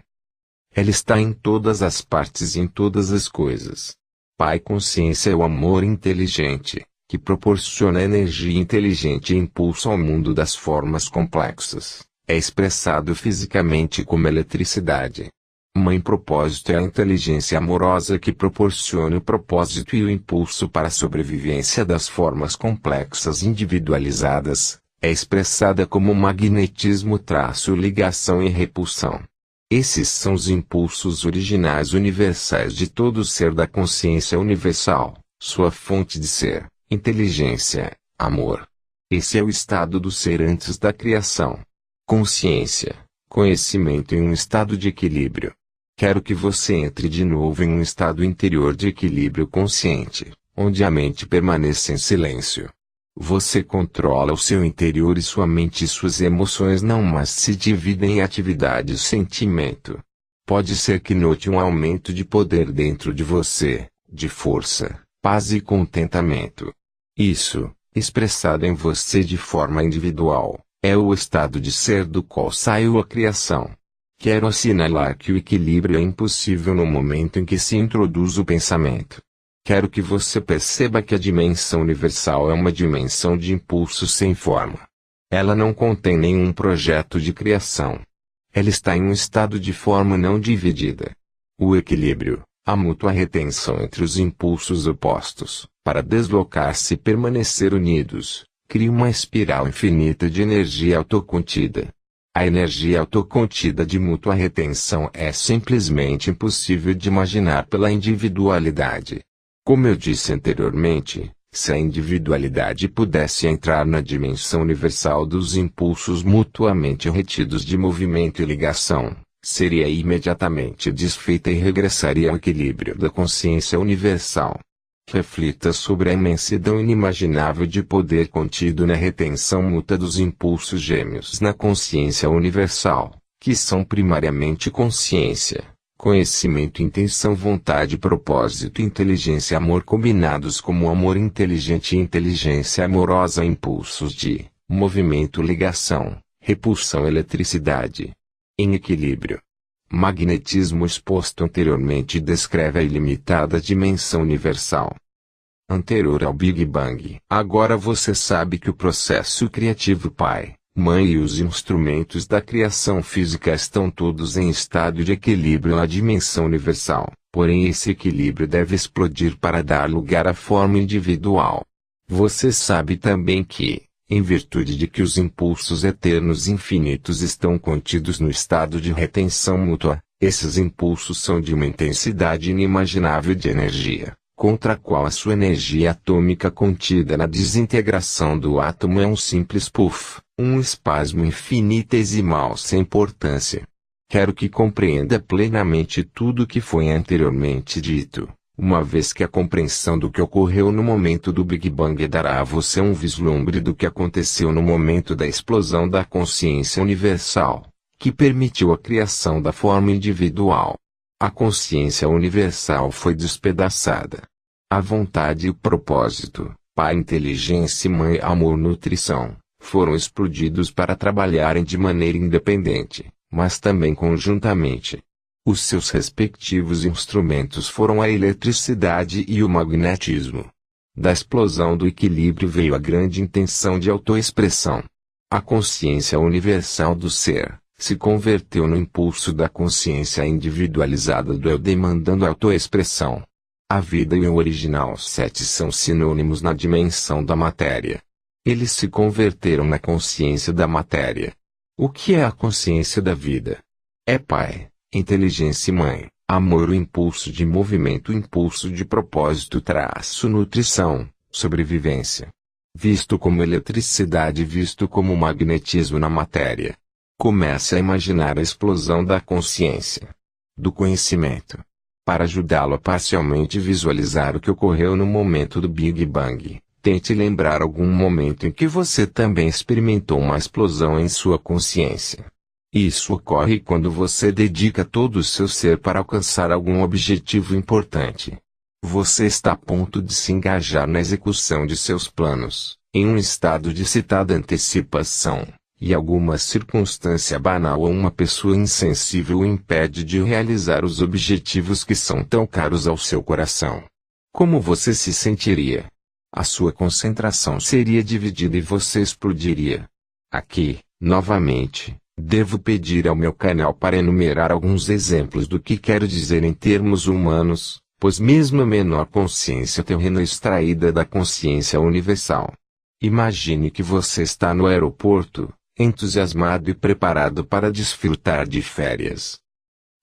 Ela está em todas as partes e em todas as coisas. Pai consciência é o amor inteligente, que proporciona energia inteligente e impulso ao mundo das formas complexas. É expressado fisicamente como eletricidade. Mãe propósito é a inteligência amorosa que proporciona o propósito e o impulso para a sobrevivência das formas complexas individualizadas. É expressada como magnetismo ligação e repulsão. Esses são os impulsos originais universais de todo ser da consciência universal, sua fonte de ser, inteligência, amor. Esse é o estado do ser antes da criação. Consciência, conhecimento em um estado de equilíbrio. Quero que você entre de novo em um estado interior de equilíbrio consciente, onde a mente permaneça em silêncio. Você controla o seu interior e sua mente e suas emoções não mais se dividem em atividade e sentimento. Pode ser que note um aumento de poder dentro de você, de força, paz e contentamento. Isso, expressado em você de forma individual, é o estado de ser do qual saiu a criação. Quero assinalar que o equilíbrio é impossível no momento em que se introduz o pensamento. Quero que você perceba que a dimensão universal é uma dimensão de impulso sem forma. Ela não contém nenhum projeto de criação. Ela está em um estado de forma não dividida. O equilíbrio, a mútua retenção entre os impulsos opostos, para deslocar-se e permanecer unidos, cria uma espiral infinita de energia autocontida. A energia autocontida de mútua retenção é simplesmente impossível de imaginar pela individualidade. Como eu disse anteriormente, se a individualidade pudesse entrar na dimensão universal dos impulsos mutuamente retidos de movimento e ligação, seria imediatamente desfeita e regressaria ao equilíbrio da consciência universal. Reflita sobre a imensidão inimaginável de poder contido na retenção mútua dos impulsos gêmeos na consciência universal, que são primariamente consciência, conhecimento, intenção, vontade, propósito, inteligência e amor combinados como amor inteligente e inteligência amorosa, impulsos de movimento, ligação, repulsão, eletricidade. Em equilíbrio. Magnetismo exposto anteriormente descreve a ilimitada dimensão universal. Anterior ao Big Bang. Agora você sabe que o processo criativo Pai, Mãe e os instrumentos da criação física estão todos em estado de equilíbrio na dimensão universal, porém esse equilíbrio deve explodir para dar lugar à forma individual. Você sabe também que, em virtude de que os impulsos eternos infinitos estão contidos no estado de retenção mútua, esses impulsos são de uma intensidade inimaginável de energia, contra a qual a sua energia atômica contida na desintegração do átomo é um simples puff, um espasmo infinitesimal sem importância. Quero que compreenda plenamente tudo o que foi anteriormente dito, uma vez que a compreensão do que ocorreu no momento do Big Bang dará a você um vislumbre do que aconteceu no momento da explosão da consciência universal, que permitiu a criação da forma individual. A consciência universal foi despedaçada. A vontade e o propósito, Pai, inteligência e Mãe, amor, nutrição, foram explodidos para trabalharem de maneira independente, mas também conjuntamente. Os seus respectivos instrumentos foram a eletricidade e o magnetismo. Da explosão do equilíbrio veio a grande intenção de autoexpressão. A consciência universal do ser se converteu no impulso da consciência individualizada do eu demandando autoexpressão. A vida e o original sete são sinônimos na dimensão da matéria. Eles se converteram na consciência da matéria. O que é a consciência da vida? É Pai, inteligência e Mãe, amor, o impulso de movimento, o impulso de propósito, nutrição, sobrevivência. visto como eletricidade, visto como magnetismo na matéria. Comece a imaginar a explosão da consciência, do conhecimento. Para ajudá-lo a parcialmente visualizar o que ocorreu no momento do Big Bang, tente lembrar algum momento em que você também experimentou uma explosão em sua consciência. Isso ocorre quando você dedica todo o seu ser para alcançar algum objetivo importante. Você está a ponto de se engajar na execução de seus planos, em um estado de excitada antecipação, e alguma circunstância banal ou uma pessoa insensível o impede de realizar os objetivos que são tão caros ao seu coração. Como você se sentiria? A sua concentração seria dividida e você explodiria. Aqui, novamente, devo pedir ao meu canal para enumerar alguns exemplos do que quero dizer em termos humanos, pois mesmo a menor consciência terrena é extraída da consciência universal. Imagine que você está no aeroporto, entusiasmado e preparado para desfrutar de férias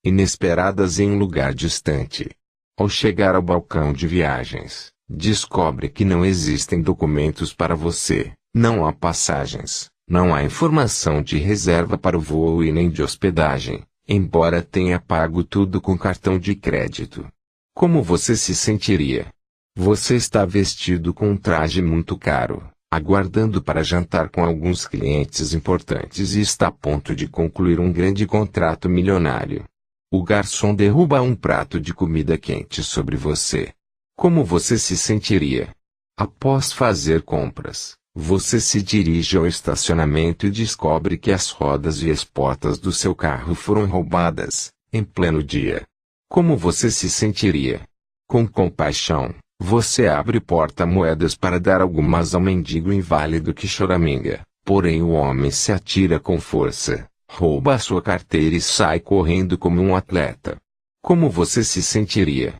inesperadas em um lugar distante. Ao chegar ao balcão de viagens, descobre que não existem documentos para você, não há passagens, não há informação de reserva para o voo e nem de hospedagem, embora tenha pago tudo com cartão de crédito. Como você se sentiria? Você está vestido com um traje muito caro, aguardando para jantar com alguns clientes importantes e está a ponto de concluir um grande contrato milionário. O garçom derruba um prato de comida quente sobre você. Como você se sentiria? Após fazer compras, você se dirige ao estacionamento e descobre que as rodas e as portas do seu carro foram roubadas, em pleno dia. Como você se sentiria? Com compaixão, você abre porta-moedas para dar algumas ao mendigo inválido que choraminga, porém o homem se atira com força, rouba a sua carteira e sai correndo como um atleta. Como você se sentiria?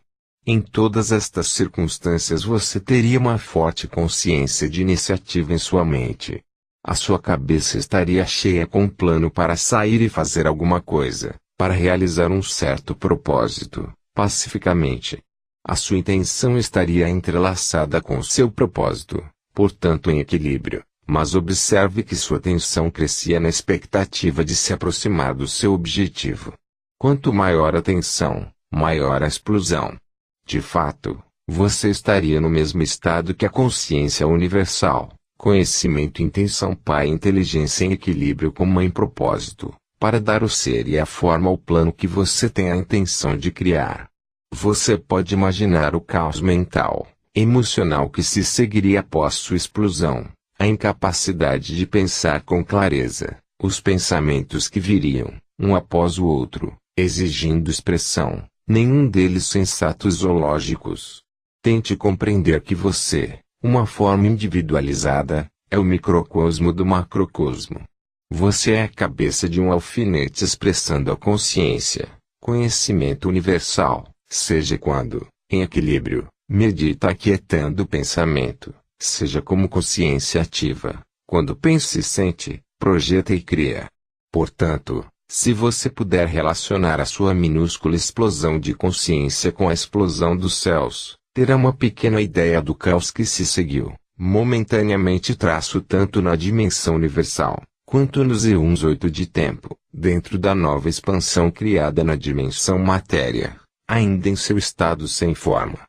Em todas estas circunstâncias você teria uma forte consciência de iniciativa em sua mente. A sua cabeça estaria cheia com um plano para sair e fazer alguma coisa, para realizar um certo propósito, pacificamente. A sua intenção estaria entrelaçada com o seu propósito, portanto em equilíbrio, mas observe que sua tensão crescia na expectativa de se aproximar do seu objetivo. Quanto maior a tensão, maior a explosão. De fato, você estaria no mesmo estado que a consciência universal, conhecimento, intenção, pai, inteligência em equilíbrio com mãe, propósito, para dar o ser e a forma ao plano que você tem a intenção de criar. Você pode imaginar o caos mental, emocional que se seguiria após sua explosão, a incapacidade de pensar com clareza, os pensamentos que viriam, um após o outro, exigindo expressão, nenhum deles sensatos ou lógicos. Tente compreender que você, uma forma individualizada, é o microcosmo do macrocosmo. Você é a cabeça de um alfinete expressando a consciência, conhecimento universal. Seja quando, em equilíbrio, medita aquietando o pensamento, seja como consciência ativa, quando pensa e sente, projeta e cria. Portanto, se você puder relacionar a sua minúscula explosão de consciência com a explosão dos céus, terá uma pequena ideia do caos que se seguiu, momentaneamente traço tanto na dimensão universal, quanto nos eons 8 de tempo, dentro da nova expansão criada na dimensão matéria, ainda em seu estado sem forma.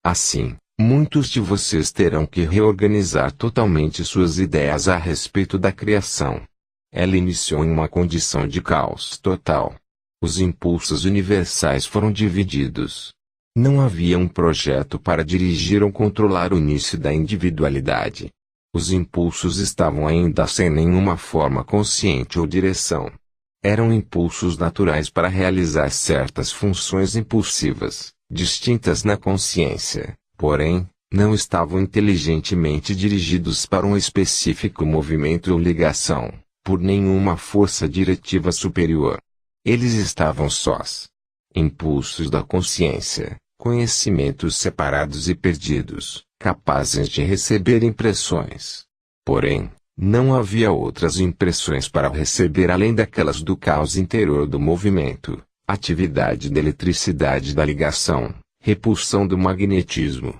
Assim, muitos de vocês terão que reorganizar totalmente suas ideias a respeito da criação. Ela iniciou em uma condição de caos total. Os impulsos universais foram divididos. Não havia um projeto para dirigir ou controlar o início da individualidade. Os impulsos estavam ainda sem nenhuma forma consciente ou direção. Eram impulsos naturais para realizar certas funções impulsivas, distintas na consciência, porém, não estavam inteligentemente dirigidos para um específico movimento ou ligação, por nenhuma força diretiva superior. Eles estavam sós. Impulsos da consciência, conhecimentos separados e perdidos, capazes de receber impressões. Porém, não havia outras impressões para receber além daquelas do caos interior do movimento, atividade da eletricidade da ligação, repulsão do magnetismo.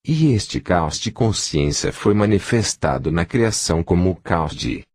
E este caos de consciência foi manifestado na criação como o caos de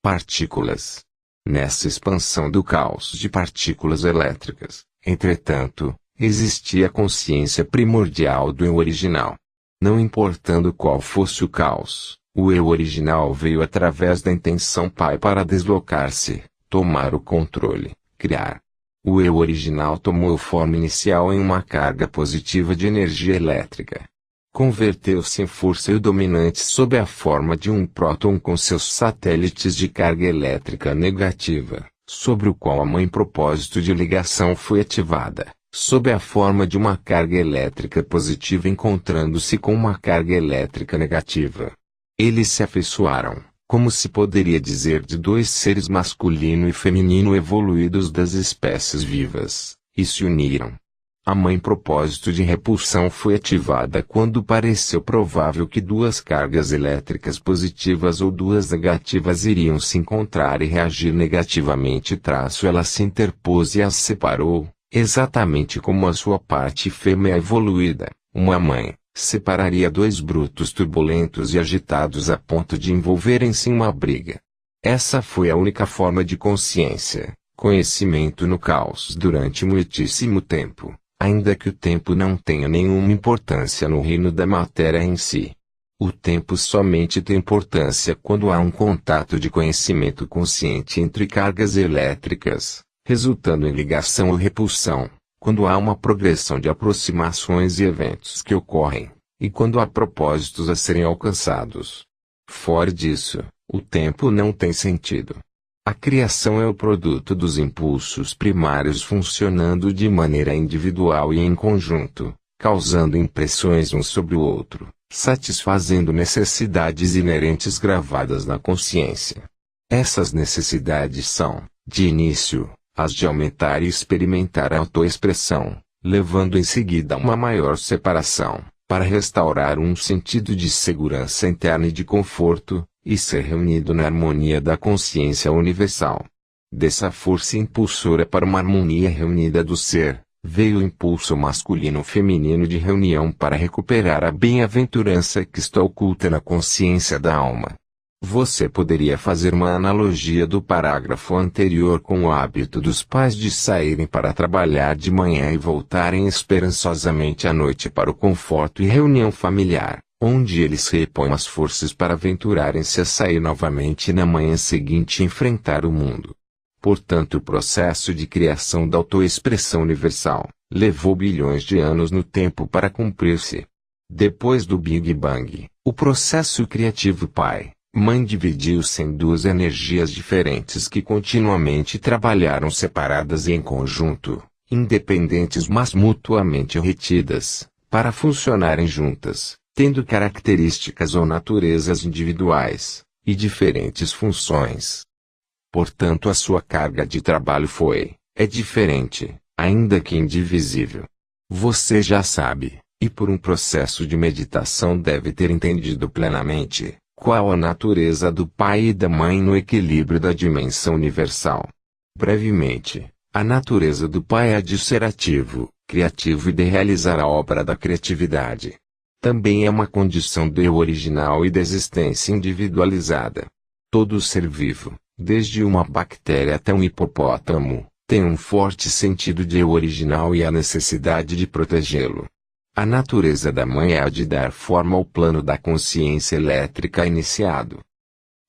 partículas. Nessa expansão do caos de partículas elétricas, entretanto, existia a consciência primordial do eu original. Não importando qual fosse o caos, o eu original veio através da intenção Pai para deslocar-se, tomar o controle, criar. O eu original tomou forma inicial em uma carga positiva de energia elétrica. Converteu-se em força eu dominante sob a forma de um próton com seus satélites de carga elétrica negativa, sobre o qual a mãe propósito de ligação foi ativada, sob a forma de uma carga elétrica positiva encontrando-se com uma carga elétrica negativa. Eles se afeiçoaram, como se poderia dizer de dois seres masculino e feminino evoluídos das espécies vivas, e se uniram. A mãe propósito de repulsão foi ativada quando pareceu provável que duas cargas elétricas positivas ou duas negativas iriam se encontrar e reagir negativamente. Ela se interpôs e as separou, exatamente como a sua parte fêmea evoluída, uma mãe, separaria dois brutos turbulentos e agitados a ponto de envolverem-se em uma briga. Essa foi a única forma de consciência, conhecimento no caos durante muitíssimo tempo. Ainda que o tempo não tenha nenhuma importância no reino da matéria em si. O tempo somente tem importância quando há um contato de conhecimento consciente entre cargas elétricas, resultando em ligação ou repulsão, quando há uma progressão de aproximações e eventos que ocorrem, e quando há propósitos a serem alcançados. Fora disso, o tempo não tem sentido. A criação é o produto dos impulsos primários funcionando de maneira individual e em conjunto, causando impressões um sobre o outro, satisfazendo necessidades inerentes gravadas na consciência. Essas necessidades são, de início, as de aumentar e experimentar a autoexpressão, levando em seguida a uma maior separação, para restaurar um sentido de segurança interna e de conforto, e ser reunido na harmonia da consciência universal. Dessa força impulsora para uma harmonia reunida do ser, veio o impulso masculino-feminino de reunião para recuperar a bem-aventurança que está oculta na consciência da alma. Você poderia fazer uma analogia do parágrafo anterior com o hábito dos pais de saírem para trabalhar de manhã e voltarem esperançosamente à noite para o conforto e reunião familiar, onde eles repõem as forças para aventurarem-se a sair novamente na manhã seguinte e enfrentar o mundo. Portanto, o processo de criação da autoexpressão universal levou bilhões de anos no tempo para cumprir-se. Depois do Big Bang, o processo criativo Pai-Mãe dividiu-se em duas energias diferentes que continuamente trabalharam separadas e em conjunto, independentes mas mutuamente retidas, para funcionarem juntas, tendo características ou naturezas individuais, e diferentes funções. Portanto, a sua carga de trabalho é diferente, ainda que indivisível. Você já sabe, e por um processo de meditação deve ter entendido plenamente, qual a natureza do pai e da mãe no equilíbrio da dimensão universal. Brevemente, a natureza do pai é a de ser ativo, criativo e de realizar a obra da criatividade. Também é uma condição do eu original e da existência individualizada. Todo ser vivo, desde uma bactéria até um hipopótamo, tem um forte sentido de eu original e a necessidade de protegê-lo. A natureza da mãe é a de dar forma ao plano da consciência elétrica iniciado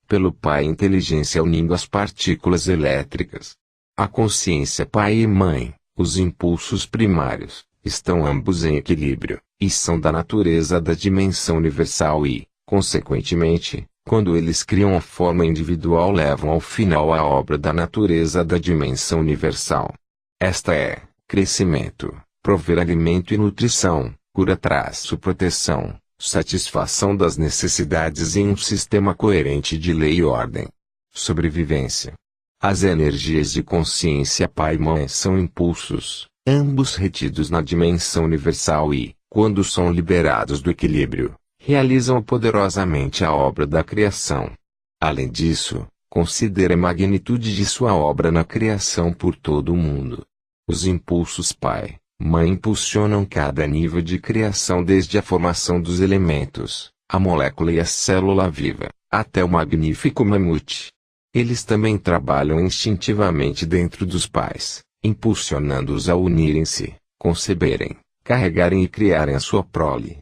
pelo pai, inteligência unindo as partículas elétricas. A consciência pai e mãe, os impulsos primários, estão ambos em equilíbrio, e são da natureza da dimensão universal e, consequentemente, quando eles criam a forma individual levam ao final a obra da natureza da dimensão universal. Esta é, crescimento, prover alimento e nutrição, cura-proteção, satisfação das necessidades em um sistema coerente de lei e ordem. Sobrevivência. As energias de consciência pai e mãe são impulsos, ambos retidos na dimensão universal e, quando são liberados do equilíbrio, realizam poderosamente a obra da criação. Além disso, considere a magnitude de sua obra na criação por todo o mundo. Os impulsos pai, mãe impulsionam cada nível de criação desde a formação dos elementos, a molécula e a célula viva, até o magnífico mamute. Eles também trabalham instintivamente dentro dos pais, impulsionando-os a unirem-se, conceberem, carregarem e criarem a sua prole.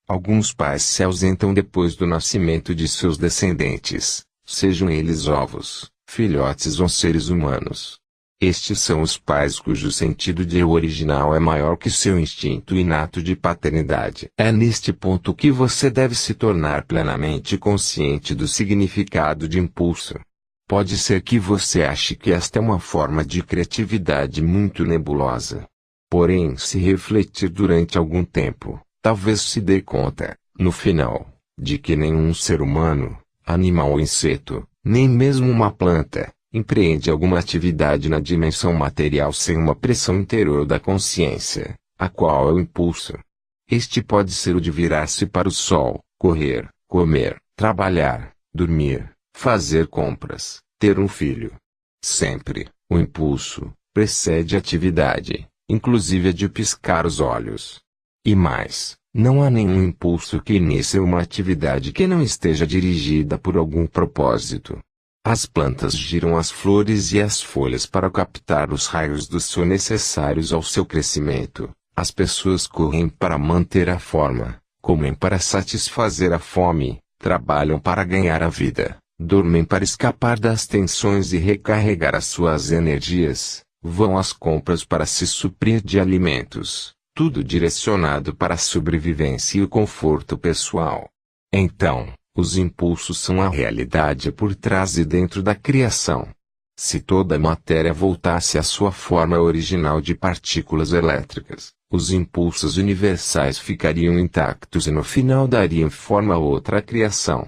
Alguns pais se ausentam depois do nascimento de seus descendentes, sejam eles ovos, filhotes ou seres humanos. Estes são os pais cujo sentido de eu original é maior que seu instinto inato de paternidade. É neste ponto que você deve se tornar plenamente consciente do significado de impulso. Pode ser que você ache que esta é uma forma de criatividade muito nebulosa. Porém, se refletir durante algum tempo, talvez se dê conta, no final, de que nenhum ser humano, animal ou inseto, nem mesmo uma planta, empreende alguma atividade na dimensão material sem uma pressão interior da consciência, a qual é o impulso. Este pode ser o de virar-se para o sol, correr, comer, trabalhar, dormir, fazer compras, ter um filho. Sempre, o impulso precede a atividade, inclusive a de piscar os olhos. E mais, não há nenhum impulso que inicie uma atividade que não esteja dirigida por algum propósito. As plantas giram as flores e as folhas para captar os raios do sol necessários ao seu crescimento. As pessoas correm para manter a forma, comem para satisfazer a fome, trabalham para ganhar a vida, dormem para escapar das tensões e recarregar as suas energias, vão às compras para se suprir de alimentos, tudo direcionado para a sobrevivência e o conforto pessoal. Então, os impulsos são a realidade por trás e dentro da criação. Se toda a matéria voltasse à sua forma original de partículas elétricas, os impulsos universais ficariam intactos e no final dariam forma a outra criação.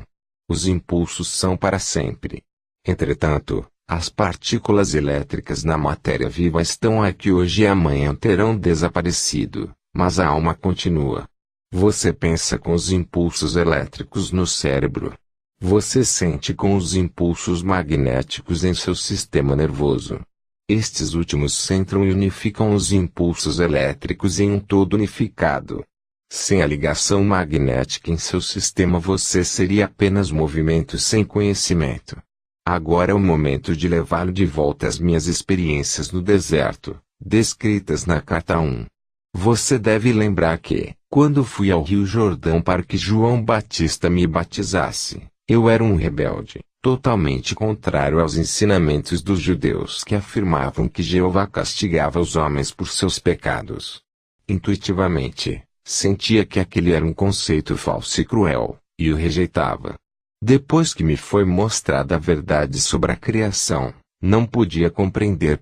Os impulsos são para sempre. Entretanto, as partículas elétricas na matéria viva estão aqui hoje e amanhã terão desaparecido, mas a alma continua. Você pensa com os impulsos elétricos no cérebro. Você sente com os impulsos magnéticos em seu sistema nervoso. Estes últimos centram e unificam os impulsos elétricos em um todo unificado. Sem a ligação magnética em seu sistema você seria apenas movimento sem conhecimento. Agora é o momento de levá-lo de volta às minhas experiências no deserto, descritas na carta 1. Você deve lembrar que, quando fui ao Rio Jordão para que João Batista me batizasse, eu era um rebelde, totalmente contrário aos ensinamentos dos judeus que afirmavam que Jeová castigava os homens por seus pecados. Intuitivamente, sentia que aquele era um conceito falso e cruel, e o rejeitava. Depois que me foi mostrada a verdade sobre a criação, não podia compreender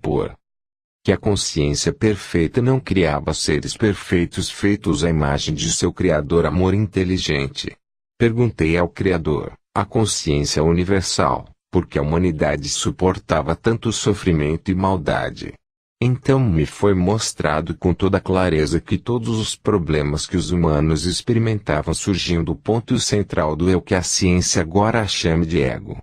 que a consciência perfeita não criava seres perfeitos feitos à imagem de seu Criador amor inteligente. Perguntei ao Criador, a consciência universal, por que a humanidade suportava tanto sofrimento e maldade. Então me foi mostrado com toda clareza que todos os problemas que os humanos experimentavam surgiam do ponto central do eu que a ciência agora chama de ego.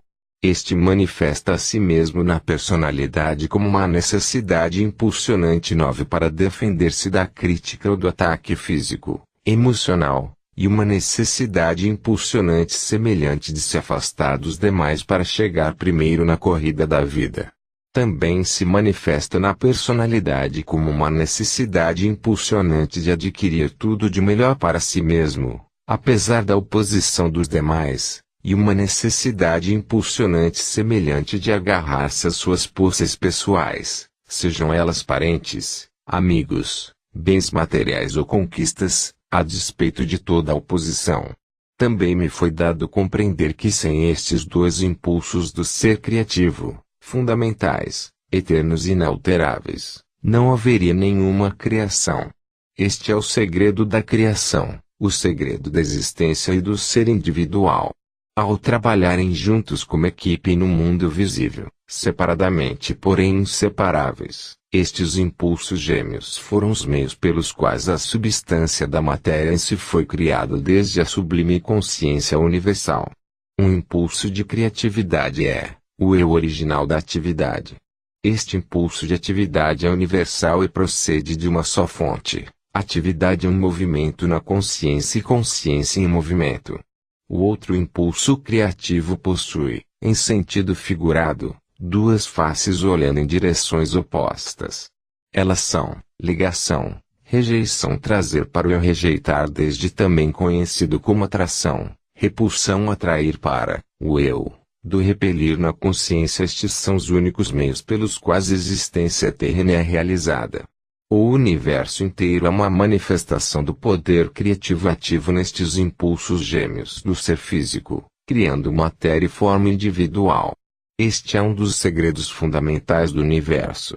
Este manifesta a si mesmo na personalidade como uma necessidade impulsionante nova para defender-se da crítica ou do ataque físico, emocional, e uma necessidade impulsionante semelhante de se afastar dos demais para chegar primeiro na corrida da vida. Também se manifesta na personalidade como uma necessidade impulsionante de adquirir tudo de melhor para si mesmo, apesar da oposição dos demais. E uma necessidade impulsionante semelhante de agarrar-se às suas posses pessoais, sejam elas parentes, amigos, bens materiais ou conquistas, a despeito de toda a oposição. Também me foi dado compreender que sem estes dois impulsos do ser criativo, fundamentais, eternos e inalteráveis, não haveria nenhuma criação. Este é o segredo da criação, o segredo da existência e do ser individual. Ao trabalharem juntos como equipe no mundo visível, separadamente porém inseparáveis, estes impulsos gêmeos foram os meios pelos quais a substância da matéria em si foi criada desde a sublime consciência universal. Um impulso de criatividade é o eu original da atividade. Este impulso de atividade é universal e procede de uma só fonte. Atividade é um movimento na consciência e consciência em movimento. O outro impulso criativo possui, em sentido figurado, duas faces olhando em direções opostas. Elas são, ligação, rejeição, trazer para o eu, rejeitar, desde também conhecido como atração, repulsão, atrair para o eu, do repelir na consciência. Estes são os únicos meios pelos quais a existência terrena é realizada. O universo inteiro é uma manifestação do poder criativo ativo nestes impulsos gêmeos do ser físico, criando matéria e forma individual. Este é um dos segredos fundamentais do universo.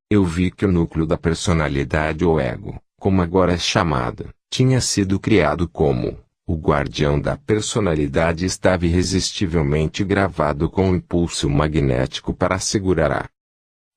Eu vi que o núcleo da personalidade ou ego, como agora é chamado, tinha sido criado como o guardião da personalidade, estava irresistivelmente gravado com um impulso magnético para assegurar a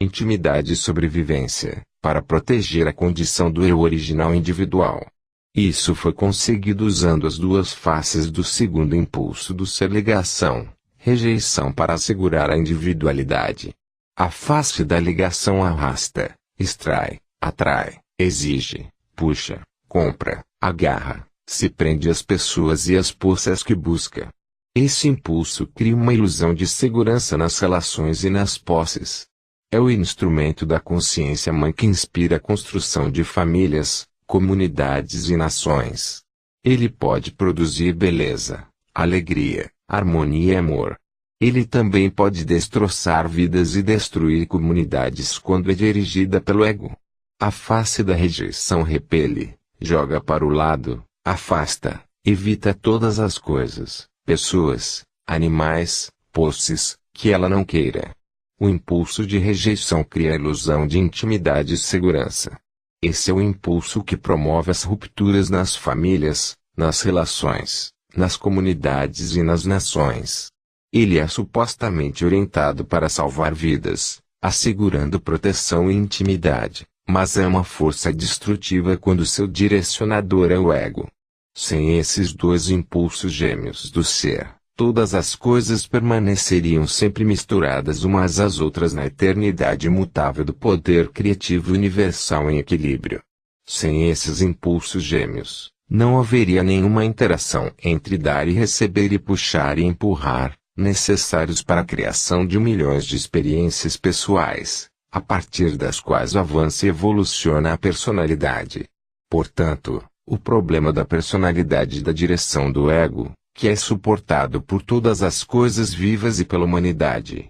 intimidade e sobrevivência, para proteger a condição do eu original individual. Isso foi conseguido usando as duas faces do segundo impulso do ser, ligação, rejeição, para assegurar a individualidade. A face da ligação arrasta, extrai, atrai, exige, puxa, compra, agarra, se prende às pessoas e às poças que busca. Esse impulso cria uma ilusão de segurança nas relações e nas posses. É o instrumento da consciência mãe que inspira a construção de famílias, comunidades e nações. Ele pode produzir beleza, alegria, harmonia e amor. Ele também pode destroçar vidas e destruir comunidades quando é dirigida pelo ego. A face da rejeição repele, joga para o lado, afasta, evita todas as coisas, pessoas, animais, posses, que ela não queira. O impulso de rejeição cria a ilusão de intimidade e segurança. Esse é o impulso que promove as rupturas nas famílias, nas relações, nas comunidades e nas nações. Ele é supostamente orientado para salvar vidas, assegurando proteção e intimidade, mas é uma força destrutiva quando seu direcionador é o ego. Sem esses dois impulsos gêmeos do ser, todas as coisas permaneceriam sempre misturadas umas às outras na eternidade imutável do poder criativo universal em equilíbrio. Sem esses impulsos gêmeos, não haveria nenhuma interação entre dar e receber e puxar e empurrar, necessários para a criação de milhões de experiências pessoais, a partir das quais avança e evoluciona a personalidade. Portanto, o problema da personalidade e da direção do ego, que é suportado por todas as coisas vivas e pela humanidade,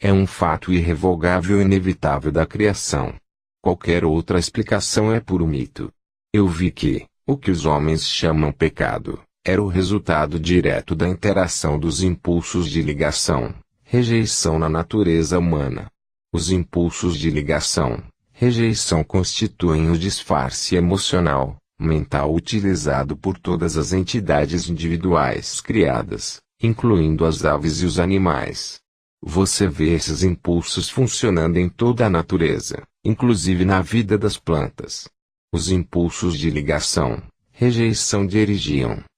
é um fato irrevogável e inevitável da criação. Qualquer outra explicação é puro mito. Eu vi que, o que os homens chamam pecado, era o resultado direto da interação dos impulsos de ligação, rejeição na natureza humana. Os impulsos de ligação, rejeição constituem o disfarce emocional, mental utilizado por todas as entidades individuais criadas, incluindo as aves e os animais. Você vê esses impulsos funcionando em toda a natureza, inclusive na vida das plantas. Os impulsos de ligação, rejeição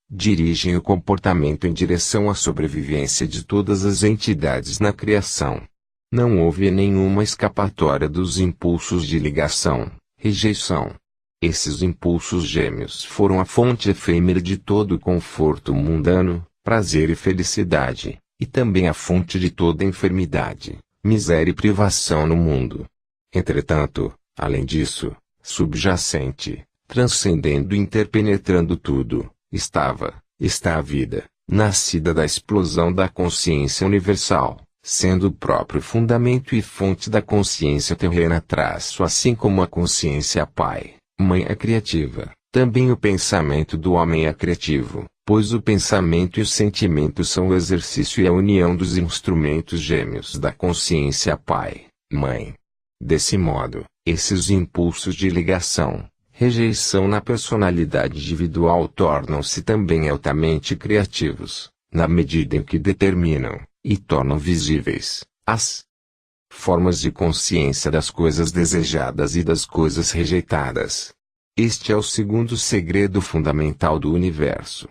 dirigem o comportamento em direção à sobrevivência de todas as entidades na criação. Não houve nenhuma escapatória dos impulsos de ligação, rejeição. Esses impulsos gêmeos foram a fonte efêmera de todo o conforto mundano, prazer e felicidade, e também a fonte de toda enfermidade, miséria e privação no mundo. Entretanto, além disso, subjacente, transcendendo e interpenetrando tudo, está a vida, nascida da explosão da consciência universal, sendo o próprio fundamento e fonte da consciência terrena, assim como a consciência Pai, Mãe é criativa, também o pensamento do homem é criativo, pois o pensamento e o sentimento são o exercício e a união dos instrumentos gêmeos da consciência Pai, Mãe. Desse modo, esses impulsos de ligação, rejeição na personalidade individual tornam-se também altamente criativos, na medida em que determinam, e tornam visíveis, as formas de consciência das coisas desejadas e das coisas rejeitadas. Este é o segundo segredo fundamental do universo.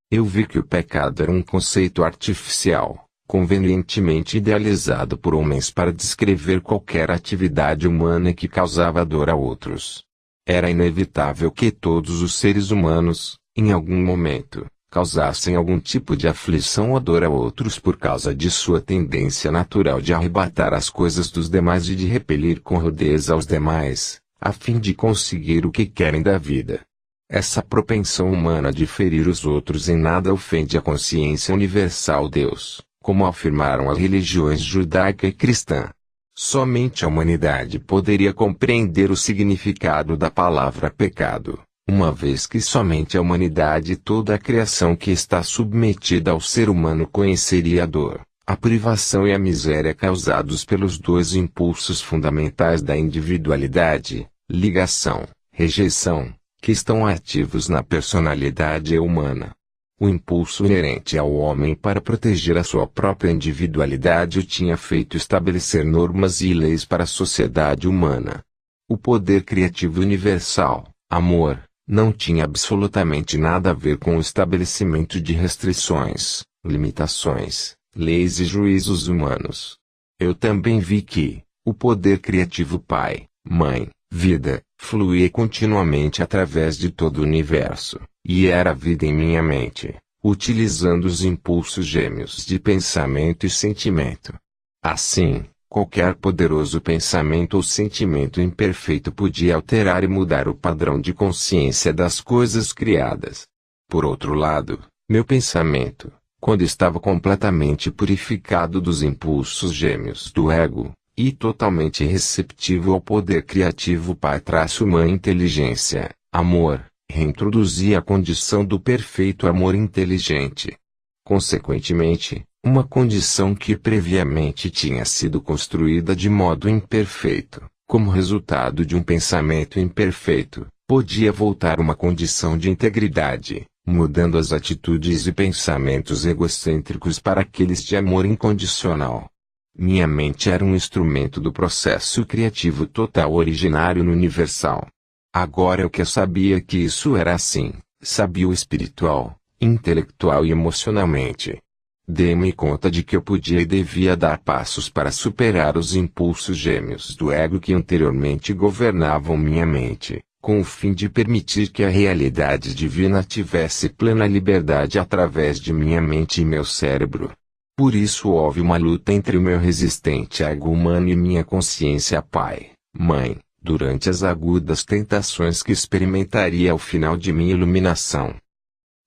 Eu vi que o pecado era um conceito artificial, convenientemente idealizado por homens para descrever qualquer atividade humana que causava dor a outros. Era inevitável que todos os seres humanos, em algum momento, causassem algum tipo de aflição ou dor a outros por causa de sua tendência natural de arrebatar as coisas dos demais e de repelir com rudeza aos demais, a fim de conseguir o que querem da vida. Essa propensão humana de ferir os outros em nada ofende a consciência universal Deus, como afirmaram as religiões judaica e cristã. Somente a humanidade poderia compreender o significado da palavra pecado, uma vez que somente a humanidade e toda a criação que está submetida ao ser humano conheceria a dor, a privação e a miséria causados pelos dois impulsos fundamentais da individualidade, ligação, rejeição, que estão ativos na personalidade humana. O impulso inerente ao homem para proteger a sua própria individualidade o tinha feito estabelecer normas e leis para a sociedade humana. O poder criativo universal, amor, não tinha absolutamente nada a ver com o estabelecimento de restrições, limitações, leis e juízos humanos. Eu também vi que o poder criativo Pai, Mãe, Vida, fluía continuamente através de todo o universo, e era a vida em minha mente, utilizando os impulsos gêmeos de pensamento e sentimento. Assim, qualquer poderoso pensamento ou sentimento imperfeito podia alterar e mudar o padrão de consciência das coisas criadas. Por outro lado, meu pensamento, quando estava completamente purificado dos impulsos gêmeos do ego, e totalmente receptivo ao poder criativo Pai-Mãe inteligência, amor, reintroduzia a condição do perfeito amor inteligente. Consequentemente, uma condição que previamente tinha sido construída de modo imperfeito, como resultado de um pensamento imperfeito, podia voltar a uma condição de integridade, mudando as atitudes e pensamentos egocêntricos para aqueles de amor incondicional. Minha mente era um instrumento do processo criativo total originário no universal. Agora eu que sabia que isso era assim, sabia o espiritual, intelectual e emocionalmente. Dei-me conta de que eu podia e devia dar passos para superar os impulsos gêmeos do ego que anteriormente governavam minha mente, com o fim de permitir que a realidade divina tivesse plena liberdade através de minha mente e meu cérebro. Por isso houve uma luta entre o meu resistente ego humano e minha consciência Pai, Mãe, durante as agudas tentações que experimentaria ao final de minha iluminação.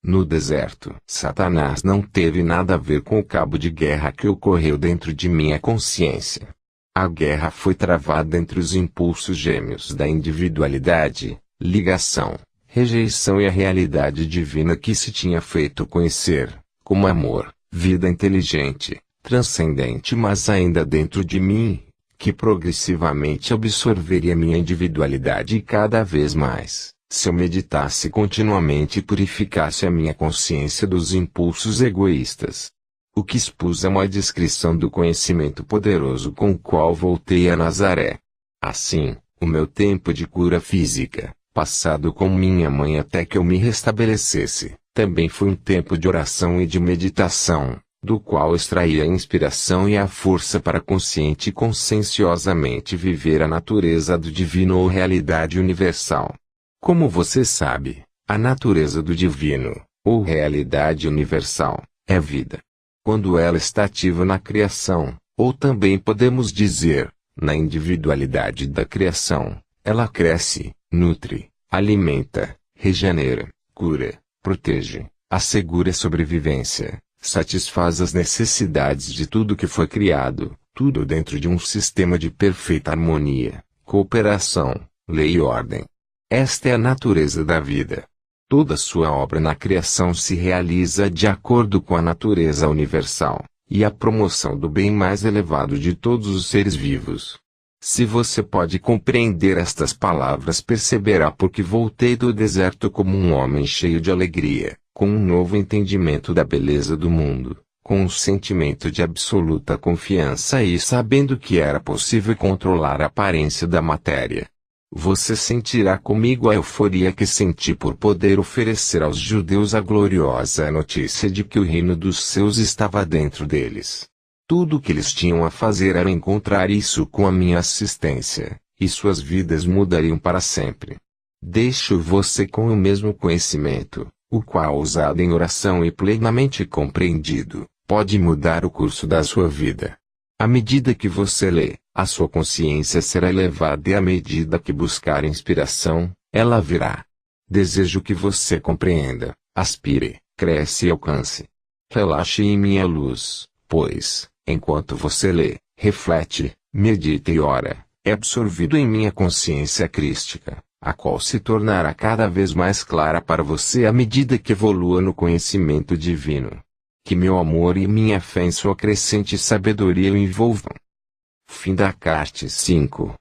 No deserto, Satanás não teve nada a ver com o cabo de guerra que ocorreu dentro de minha consciência. A guerra foi travada entre os impulsos gêmeos da individualidade, ligação, rejeição e a realidade divina que se tinha feito conhecer, como amor, vida inteligente, transcendente mas ainda dentro de mim, que progressivamente absorveria minha individualidade e cada vez mais, se eu meditasse continuamente e purificasse a minha consciência dos impulsos egoístas. O que expus é uma descrição do conhecimento poderoso com o qual voltei a Nazaré. Assim, o meu tempo de cura física, passado com minha mãe até que eu me restabelecesse, também foi um tempo de oração e de meditação, do qual extraí a inspiração e a força para consciente e conscienciosamente viver a natureza do divino ou realidade universal. Como você sabe, a natureza do divino, ou realidade universal, é vida. Quando ela está ativa na criação, ou também podemos dizer, na individualidade da criação, ela cresce, nutre, alimenta, regenera, cura, protege, assegura a sobrevivência, satisfaz as necessidades de tudo que foi criado, tudo dentro de um sistema de perfeita harmonia, cooperação, lei e ordem. Esta é a natureza da vida. Toda sua obra na criação se realiza de acordo com a natureza universal, e a promoção do bem mais elevado de todos os seres vivos. Se você pode compreender estas palavras, perceberá porque voltei do deserto como um homem cheio de alegria, com um novo entendimento da beleza do mundo, com um sentimento de absoluta confiança e sabendo que era possível controlar a aparência da matéria. Você sentirá comigo a euforia que senti por poder oferecer aos judeus a gloriosa notícia de que o reino dos céus estava dentro deles. Tudo o que eles tinham a fazer era encontrar isso com a minha assistência, e suas vidas mudariam para sempre. Deixo você com o mesmo conhecimento, o qual usado em oração e plenamente compreendido, pode mudar o curso da sua vida. À medida que você lê, a sua consciência será elevada e à medida que buscar inspiração, ela virá. Desejo que você compreenda, aspire, cresça e alcance. Relaxe em minha luz, pois, enquanto você lê, reflete, medita e ora, é absorvido em minha consciência crística, a qual se tornará cada vez mais clara para você à medida que evolua no conhecimento divino. Que meu amor e minha fé em sua crescente sabedoria o envolvam. Fim da carta 5.